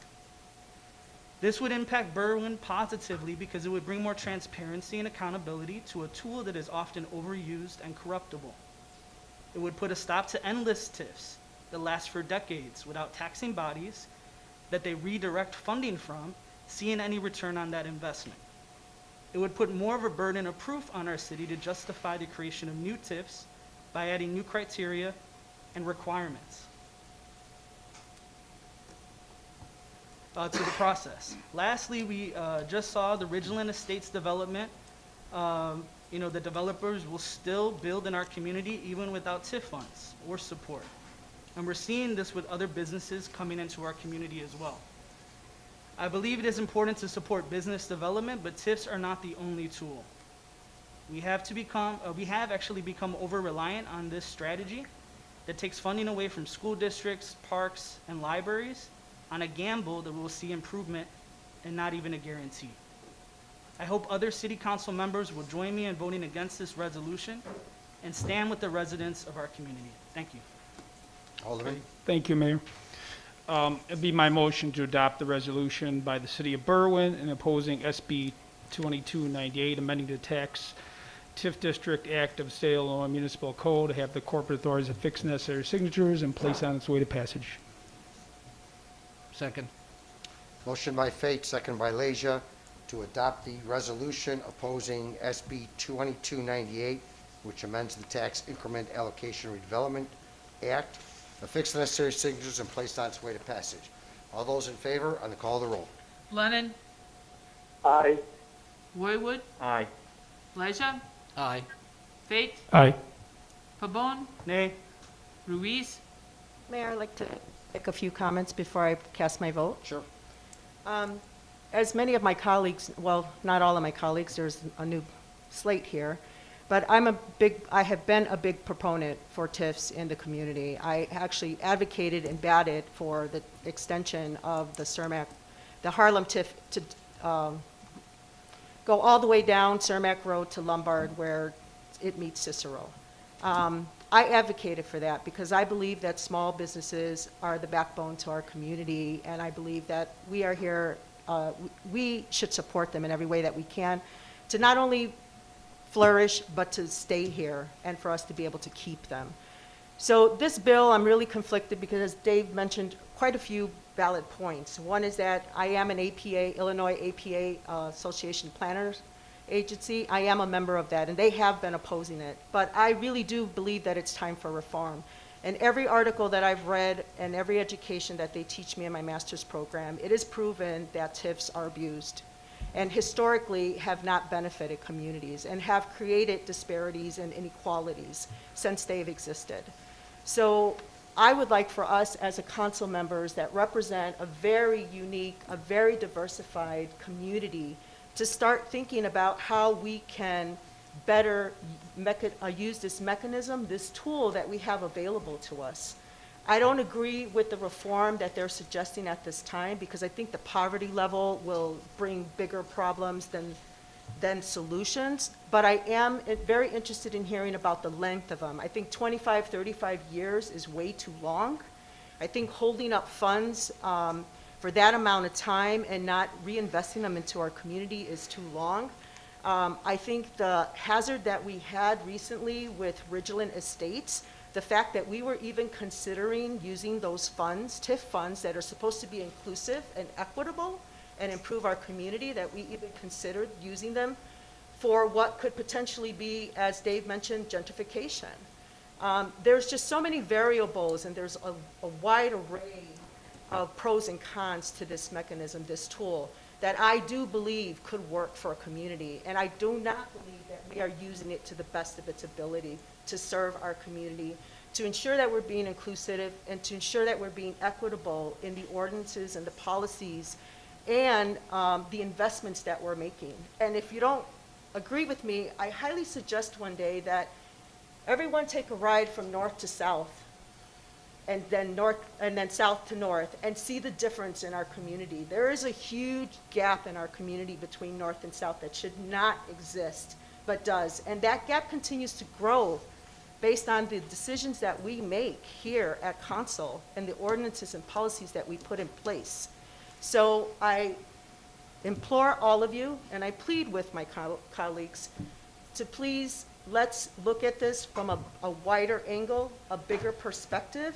This would impact Berwyn positively because it would bring more transparency and accountability to a tool that is often overused and corruptible. It would put a stop to endless TIFs that lasts for decades without taxing bodies that they redirect funding from seeing any return on that investment. It would put more of a burden of proof on our city to justify the creation of new TIFs by adding new criteria and requirements to the process. Lastly, we just saw the Ridgeland Estates development. The developers will still build in our community even without TIF funds or support. And we're seeing this with other businesses coming into our community as well. I believe it is important to support business development, but TIFs are not the only tool. We have actually become over-reliant on this strategy that takes funding away from school districts, parks, and libraries on a gamble that we'll see improvement and not even a guarantee. I hope other city council members will join me in voting against this resolution and stand with the residents of our community. Thank you. Alderman? Thank you, Mayor. It'd be my motion to adopt the resolution by the City of Berwyn and opposing SB 2298, amending the Tax TIF District Act of the State of Illinois Municipal Code to have the corporate authorities affix necessary signatures and place on its way to passage. Second. Motion by Fate, second by Leisure, to adopt the resolution opposing SB 2298, which amends the Tax Increment Allocation Redevelopment Act, affix the necessary signatures and placed on its way to passage. All those in favor, on the call of the roll. Lennon, Aye. Roywood, Aye. Leisure, Aye. Fate, Aye. Pabon, Nay. Ruiz. Mayor, I'd like to make a few comments before I cast my vote. Sure. As many of my colleagues, well, not all of my colleagues, there's a new slate here, but I have been a big proponent for TIFs in the community. I actually advocated and batted for the extension of the Harlem TIF to go all the way down Cermak Road to Lombard where it meets Cicero. I advocated for that because I believe that small businesses are the backbone to our community, and I believe that we are here, we should support them in every way that we can to not only flourish, but to stay here and for us to be able to keep them. So this bill, I'm really conflicted because as Dave mentioned quite a few valid points. One is that I am an APA, Illinois APA Association Planners Agency. I am a member of that, and they have been opposing it. But I really do believe that it's time for reform. And every article that I've read and every education that they teach me in my master's program, it is proven that TIFs are abused and historically have not benefited communities and have created disparities and inequalities since they've existed. So I would like for us as a council members that represent a very unique, a very diversified community to start thinking about how we can better use this mechanism, this tool that we have available to us. I don't agree with the reform that they're suggesting at this time because I think the poverty level will bring bigger problems than solutions, but I am very interested in hearing about the length of them. I think 25, 35 years is way too long. I think holding up funds for that amount of time and not reinvesting them into our community is too long. I think the hazard that we had recently with Ridgeland Estates, the fact that we were even considering using those funds, TIF funds that are supposed to be inclusive and equitable and improve our community, that we even considered using them for what could potentially be, as Dave mentioned, gentrification. There's just so many variables and there's a wide array of pros and cons to this mechanism, this tool, that I do believe could work for a community. And I do not believe that we are using it to the best of its ability to serve our community, to ensure that we're being inclusive and to ensure that we're being equitable in the ordinances and the policies and the investments that we're making. And if you don't agree with me, I highly suggest one day that everyone take a ride from north to south and then south to north and see the difference in our community. There is a huge gap in our community between north and south that should not exist, but does. And that gap continues to grow based on the decisions that we make here at council and the ordinances and policies that we put in place. So I implore all of you, and I plead with my colleagues, to please let's look at this from a wider angle, a bigger perspective,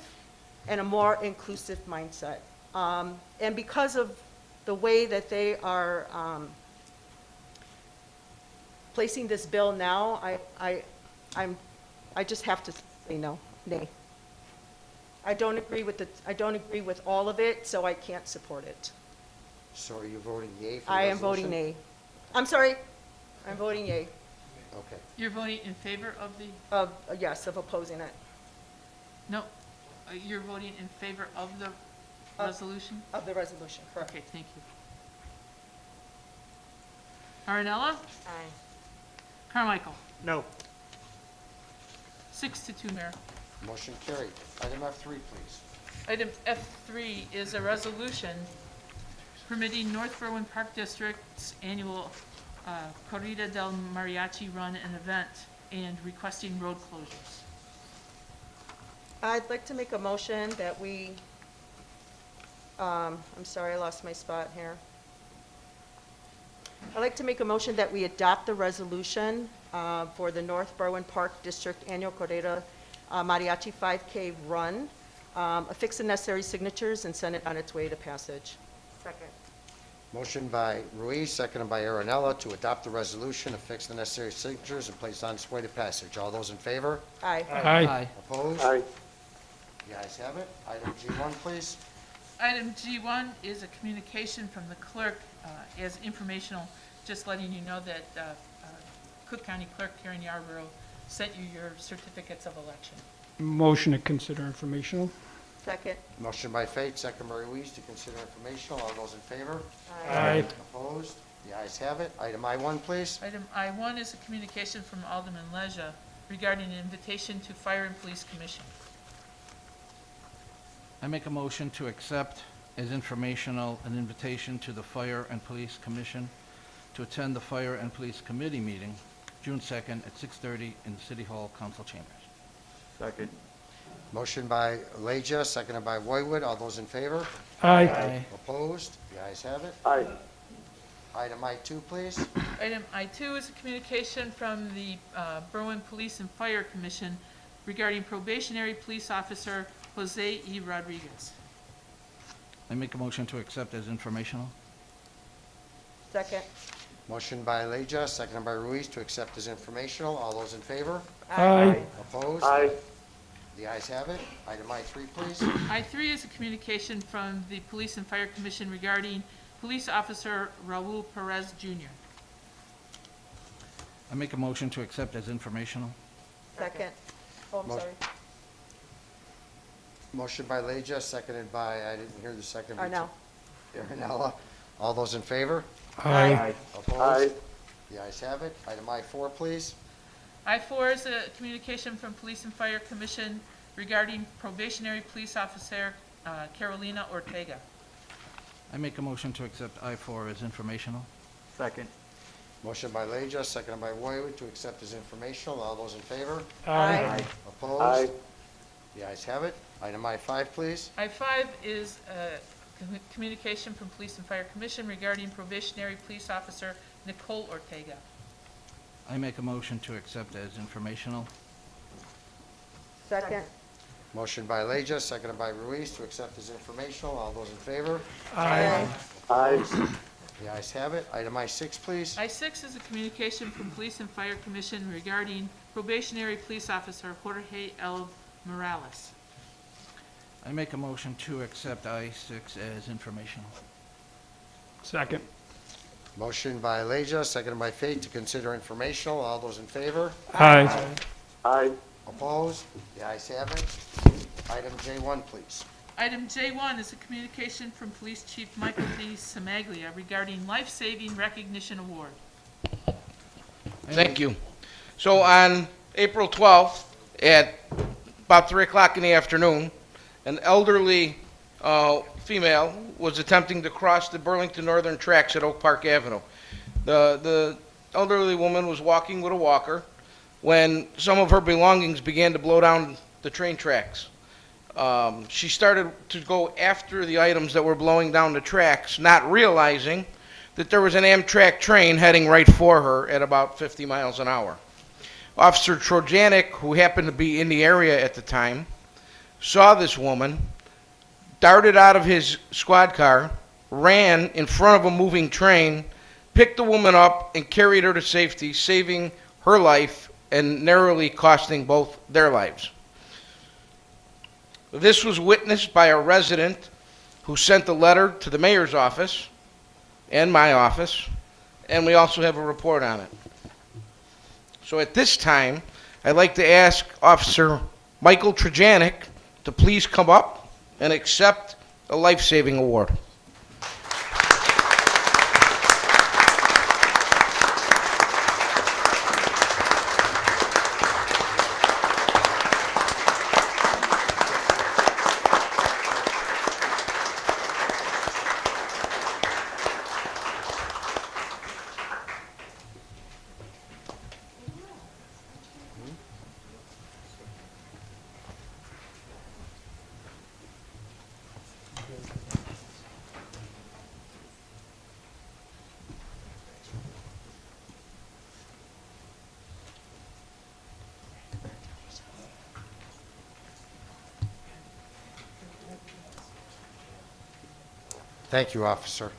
and a more inclusive mindset. And because of the way that they are placing this bill now, I just have to say no, nay. I don't agree with all of it, so I can't support it. So are you voting yea for the I am resolution? voting nay. I'm sorry, I'm voting yea. Okay. You're voting in favor of the, Yes, of opposing it, no, you're voting in favor of the resolution? of the resolution, correct. Okay, thank you. Marinella? Aye. Carmichael? No. 6-2, Mayor. Motion carried. Item F3, please. Item F3 is a resolution permitting North Berwyn Park District's annual Corrida del Mariachi Run and event and requesting road closures. I'd like to make a motion that we, I'm sorry, I lost my spot here. I'd like to make a motion that we adopt the resolution for the North Berwyn Park District Annual Corrida Mariachi 5K Run, affix the necessary signatures and send it on its way to passage. Second. Motion by Ruiz, seconded by Aaronella, to adopt the resolution, affix the necessary signatures, and place on its way to passage. All those in favor? Aye. Aye. Opposed? Aye. The ayes have it. Item G1, please. Item G1 is a communication from the clerk as informational, just letting you know that Cook County Clerk Karen Yarborough sent you your certificates of election. Motion to consider informational. Second. Motion by Faith, second by Ruiz, to consider informational. All those in favor? Aye. Opposed? The ayes have it. Item I1, please. Item I1 is a communication from Alderman Leisure regarding an invitation to Fire and Police Commission. I make a motion to accept as informational an invitation to the Fire and Police Commission to attend the Fire and Police Committee meeting, June 2nd at 6:30 in the City Hall Council Chambers. Second. Motion by Leja, seconded by Roywood. All those in favor? Aye. Opposed? The ayes have it. Aye. Item I2, please. Item I2 is a communication from the Berwyn Police and Fire Commission regarding probationary police officer Jose E. Rodriguez. I make a motion to accept as informational. Second. Motion by Leja, seconded by Ruiz, to accept as informational. All those in favor? Aye. Opposed? Aye. The ayes have it. Item I3, please. I3 is a communication from the Police and Fire Commission regarding Police Officer Raul Perez Jr. I make a motion to accept as informational. Second. Oh, I'm Mo- sorry. Motion by Leja, seconded by, I didn't hear the second. Arnell. Aaronella. All those in favor? Aye. Opposed? The ayes have it. Item I4, please. I4 is a communication from Police and Fire Commission regarding probationary police officer Carolina Ortega. I make a motion to accept I4 as informational. Second. Motion by Leja, seconded by Roywood, to accept as informational. All those in favor? Aye. Opposed? Aye. The ayes have it. Item I5, please. I5 is a communication from Police and Fire Commission regarding probationary police officer Nicole Ortega. I make a motion to accept as informational. Second. Motion by Leja, seconded by Ruiz, to accept as informational. All those in favor? Aye. Aye. The ayes have it. Item I6, please. I6 is a communication from Police and Fire Commission regarding probationary police officer Jorge L. Morales. I make a motion to accept I6 as informational. Second. Motion by Leja, seconded by Faith, to consider informational. All those in favor? Aye. Aye. Opposed? The ayes have it. Item J1, please. Item J1 is a communication from Police Chief Michael D. Samaglia regarding life-saving recognition award. Thank you. So on April 12th, at about 3 o'clock in the afternoon, an elderly female was attempting to cross the Burlington Northern tracks at Oak Park Avenue. The elderly woman was walking with a walker when some of her belongings began to blow down the train tracks. She started to go after the items that were blowing down the tracks, not realizing that there was an Amtrak train heading right for her at about 50 miles an hour. Officer Trojanik, who happened to be in the area at the time, saw this woman darted out of his squad car, ran in front of a moving train, picked the woman up, and carried her to safety, saving her life and narrowly costing both their lives. This was witnessed by a resident who sent a letter to the mayor's office and my office, and we also have a report on it. So at this time, I'd like to ask Officer Michael Trajanic to please come up and accept a life-saving award. Thank you, officer.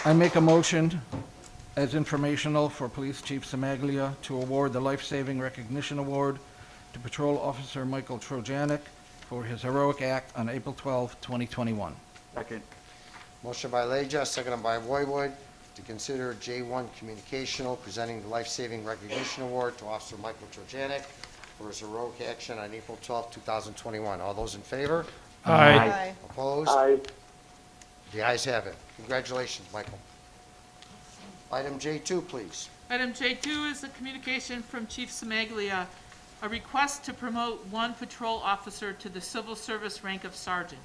I make a motion as informational for Police Chief Semaglia to award the Life-Saving Recognition Award to Patrol Officer Michael Trojanic for his heroic act on April 12, 2021. Second. Motion by Leja, seconded by Roywood, to consider J1 Communicational presenting the Life-Saving Recognition Award to Officer Michael Trojanic for his heroic action on April 12, 2021. All those in favor? Aye. Opposed? Aye. The ayes have it. Congratulations, Michael. Item J2, please. Item J2 is a communication from Chief Semaglia, a request to promote one patrol officer to the civil service rank of sergeant.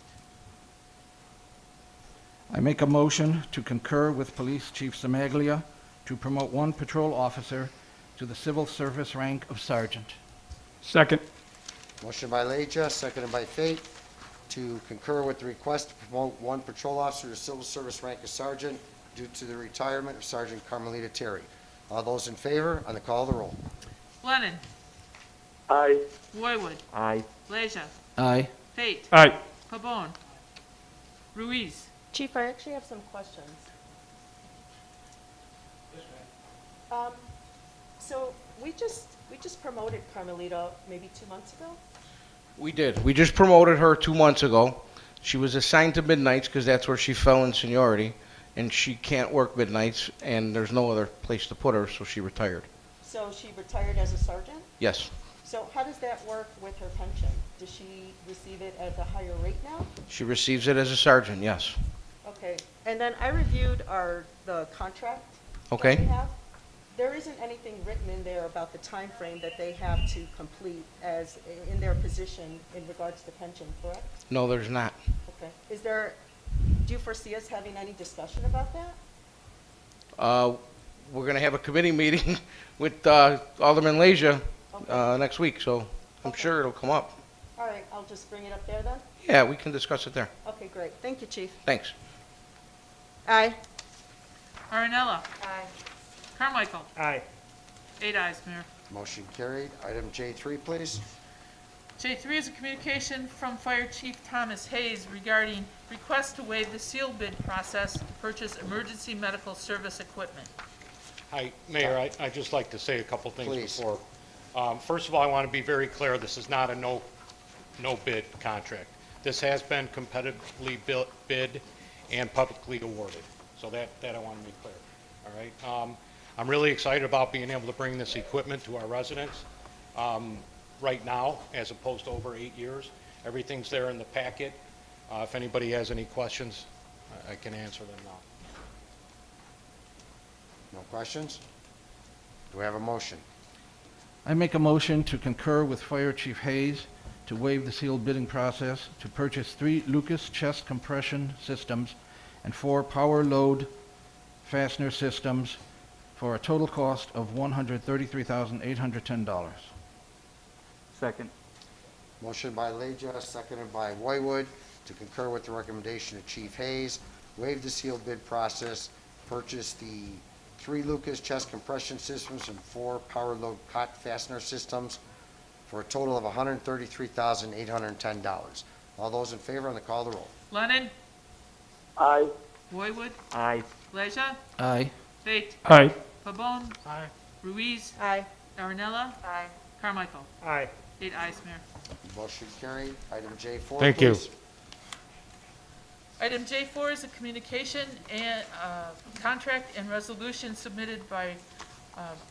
I make a motion to concur with Police Chief Semaglia to promote one patrol officer to the civil service rank of sergeant. Second. Motion by Leja, seconded by Fate, to concur with the request to promote one patrol officer to civil service rank of sergeant due to the retirement of Sergeant Carmelita Terry. All those in favor, on the call of the roll. Lennon. Aye. Roywood. Aye. Leisure. Aye. Fate. Aye. Pabon. Ruiz. Chief, I actually have some questions. So we just promoted Carmelita maybe 2 months ago? We did. We just promoted her 2 months ago. She was assigned to midnights because that's where she fell in seniority, and she can't work midnights, and there's no other place to put her, so she retired. So she retired as a sergeant? Yes. So how does that work with her pension? Does she receive it at the higher rate now? She receives it as a sergeant, yes. Okay, and then I reviewed the contract Okay. that we have. There isn't anything written in there about the time frame that they have to complete as in their position in regards to pension, correct? No, there's not. Okay. Do you foresee us having any discussion about that? We're going to have a committee meeting with Alderman Leisure next week, so I'm sure it'll come up. All right, I'll just bring it up there then? Yeah, we can discuss it there. Okay, great. Thank you, Chief. Thanks. Aye. Arinella. Aye. Carmichael. Aye. 8 ayes, Mayor. Motion carried. Item J3, please. J3 is a communication from Fire Chief Thomas Hayes regarding request to waive the sealed bid process to purchase emergency medical service equipment. Hi, Mayor, I'd just like to say a couple things Please. before. First of all, I want to be very clear, this is not a no bid contract. This has been competitively bid and publicly awarded, so that I want to be clear, all right? I'm really excited about being able to bring this equipment to our residents right now, as opposed to over 8 years. Everything's there in the packet. If anybody has any questions, I can answer them now. No questions? Do we have a motion? I make a motion to concur with Fire Chief Hayes to waive the sealed bidding process to purchase 3 Lucas chest compression systems and 4 power load fastener systems for a total cost of $133,810. Second. Motion by Leja, seconded by Roywood, to concur with the recommendation of Chief Hayes, waive the sealed bid process, purchase the 3 Lucas chest compression systems, and 4 power load cot fastener systems for a total of $133,810. All those in favor on the call of the roll. Lennon? Aye. Roywood? Aye. Leisure? Aye. Fate? Aye. Pabon? Aye. Ruiz? Aye. Marinella? Aye. Carmichael? Aye. 8 ayes, Mayor. Motion carried. Item J4, Thank you. please. Item J4 is a communication and contract and resolution submitted by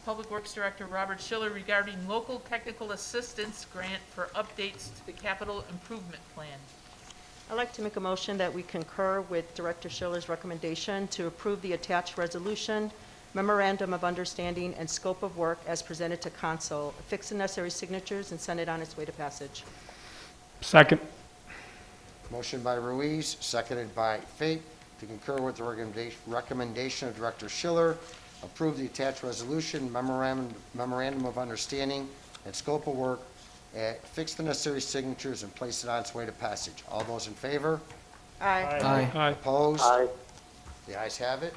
Public Works Director Robert Schiller regarding local technical assistance grant for updates to the capital improvement plan. I'd like to make a motion that we concur with Director Schiller's recommendation to approve the attached resolution, memorandum of understanding, and scope of work as presented to council, affix the necessary signatures, and send it on its way to passage. Second. Motion by Ruiz, seconded by Fate, to concur with the recommendation of Director Schiller, approve the attached resolution, memorandum of understanding, and scope of work, fix the necessary signatures, and place it on its way to passage. All those in favor? Aye. Aye. Aye. Opposed? Aye. The ayes have it.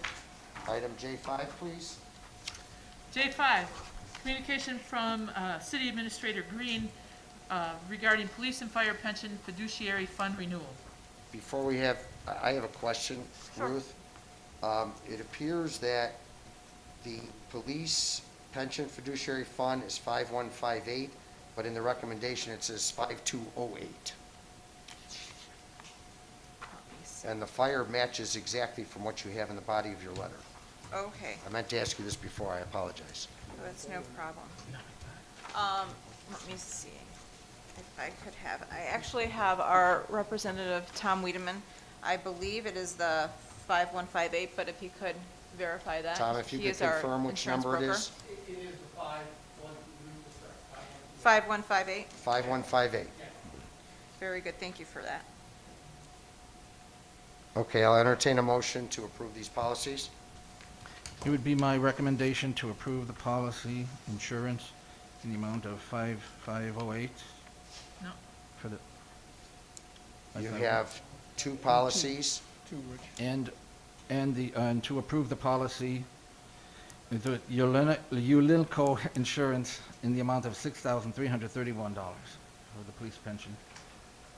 Item J5, please. J5, communication from City Administrator Green regarding police and fire pension fiduciary fund renewal. Before we have, I have a question, Ruth. It appears that the police pension fiduciary fund is 5158, but in the recommendation it says 5208. And the fire matches exactly from what you have in the body of your letter. Okay, I meant to ask you this before, I apologize. that's no problem. Let me see if I could have, I actually have our representative, Tom Wiedemann. I believe it is the 5158, but if you could verify that. Tom, if you He could is our confirm which insurance number it broker. is? It is the 5158. 5158. Very good, thank you for that. Okay, I'll entertain a motion to approve these policies. It would be my recommendation to approve the policy insurance in the amount of 5508 No. for the. You have 2 policies. And to approve the policy, the Ulinco insurance in the amount of $6,331 for the police pension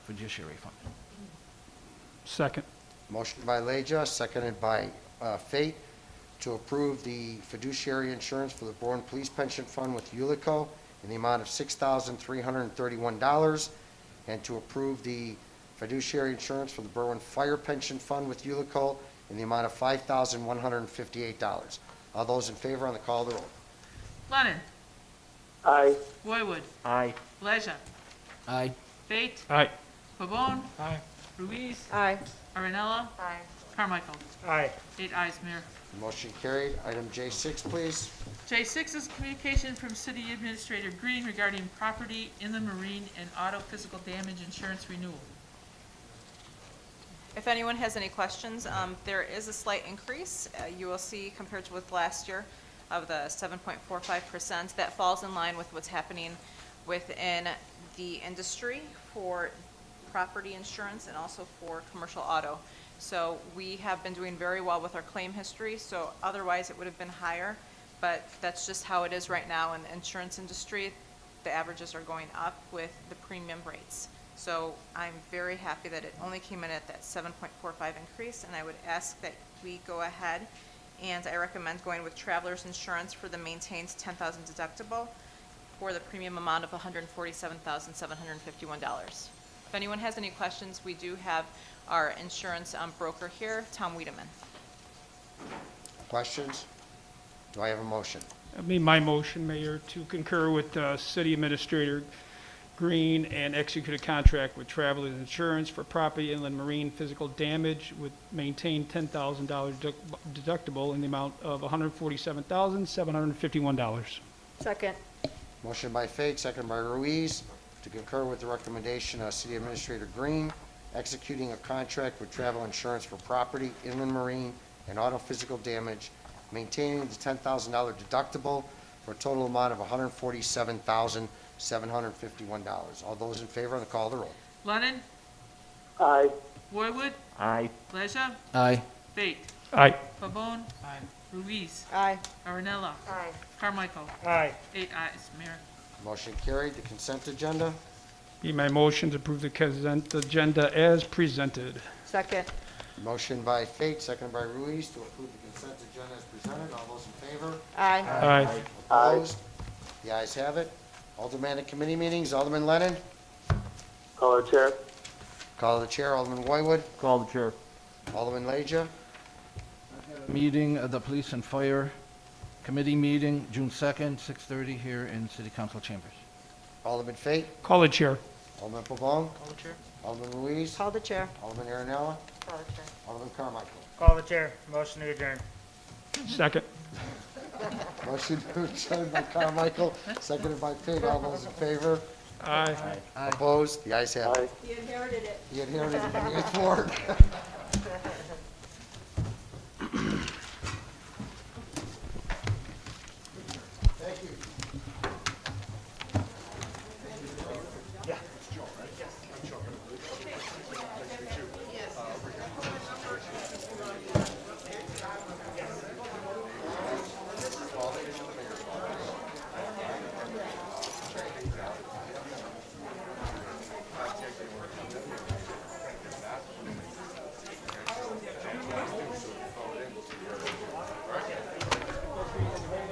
fiduciary fund. Second. Motion by Leja, seconded by Fate, to approve the fiduciary insurance for the Berwyn Police Pension Fund with Ulico in the amount of $6,331, and to approve the fiduciary insurance for the Berwyn Fire Pension Fund with Ulico in the amount of $5,158. All those in favor on the call of the roll. Lennon? Aye. Roywood? Aye. Leisure? Aye. Fate? Aye. Pabon? Aye. Ruiz? Aye. Marinella? Aye. Carmichael? Aye. 8 ayes, Mayor. Motion carried. Item J6, please. J6 is communication from City Administrator Green regarding property, inland marine, and auto physical damage insurance renewal. If anyone has any questions, there is a slight increase, you will see compared to with last year of the 7.45%. That falls in line with what's happening within the industry for property insurance and also for commercial auto. So we have been doing very well with our claim history, so otherwise it would have been higher, but that's just how it is right now in the insurance industry. The averages are going up with the premium rates. So I'm very happy that it only came in at that 7.45 increase, and I would ask that we go ahead, and I recommend going with Travelers Insurance for the maintained 10,000 deductible for the premium amount of $147,751. If anyone has any questions, we do have our insurance broker here, Tom Wiedemann. Questions? Do I have a motion? I mean, my motion, Mayor, to concur with City Administrator Green and execute a contract with Travelers Insurance for property, inland marine, physical damage with maintained $10,000 deductible in the amount of $147,751. Second. Motion by Fate, seconded by Ruiz, to concur with the recommendation of City Administrator Green, executing a contract with Travel Insurance for property, inland marine, and auto physical damage, maintaining the $10,000 deductible for a total amount of $147,751. All those in favor on the call of the roll. Lennon? Aye. Roywood? Aye. Leisure? Aye. Fate? Aye. Pabon? Aye. Ruiz. Aye. Marinella. Aye. Carmichael. Aye. 8 ayes, Mayor. Motion carried. The consent agenda. Be my motion to approve the consent agenda as presented. Second. Motion by Fate, seconded by Ruiz, to approve the consent agenda as presented. All those in favor? Aye. Aye. Opposed? The ayes have it. Aldermanic committee meetings. Alderman Lennon. Call the chair. Call the chair. Alderman Roywood. Call the chair. Alderman Leja. Meeting of the Police and Fire Committee meeting, June 2nd, 6:30 here in City Council chambers. Alderman Fate. Call the chair. Alderman Pavone. Call the chair. Alderman Ruiz. Call the chair. Alderman Aaronella. Call the chair. Alderman Carmichael. Call the chair. Motion to adjourn. Second. Motion to adjourn by Carmichael, seconded by Fate. All those in favor? Aye. Opposed? The ayes have it. Aye. He inherited it. He inherited it from the 8th Ward. Thank you.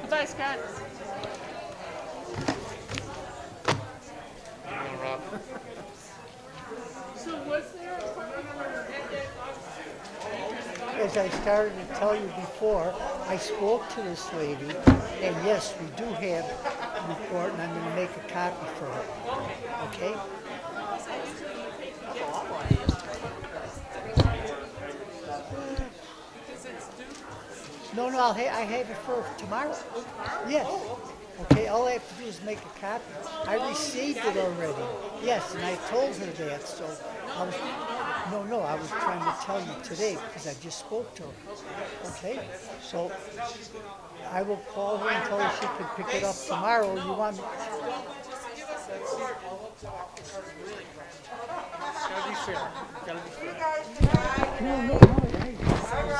Goodbye, Scott. So was there a parking number at that office? As I started to tell you before, I spoke to this lady, and yes, we do have a report, and I'm going to make a copy for her. Okay? No, I have it for tomorrow. Yes. Okay, all I have to do is make a copy. I received it already. Yes, and I told her that, so I was, I was trying to tell you today because I just spoke to her. Okay, so I will call her and tell her she could pick it up tomorrow. You want me? Gotta be fair. Gotta be fair. No.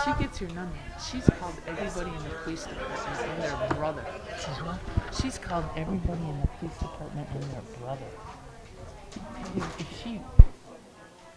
She gets your number. She's called everybody in the police department and their brother. She's what? She's called everybody in the police department and their brother. If she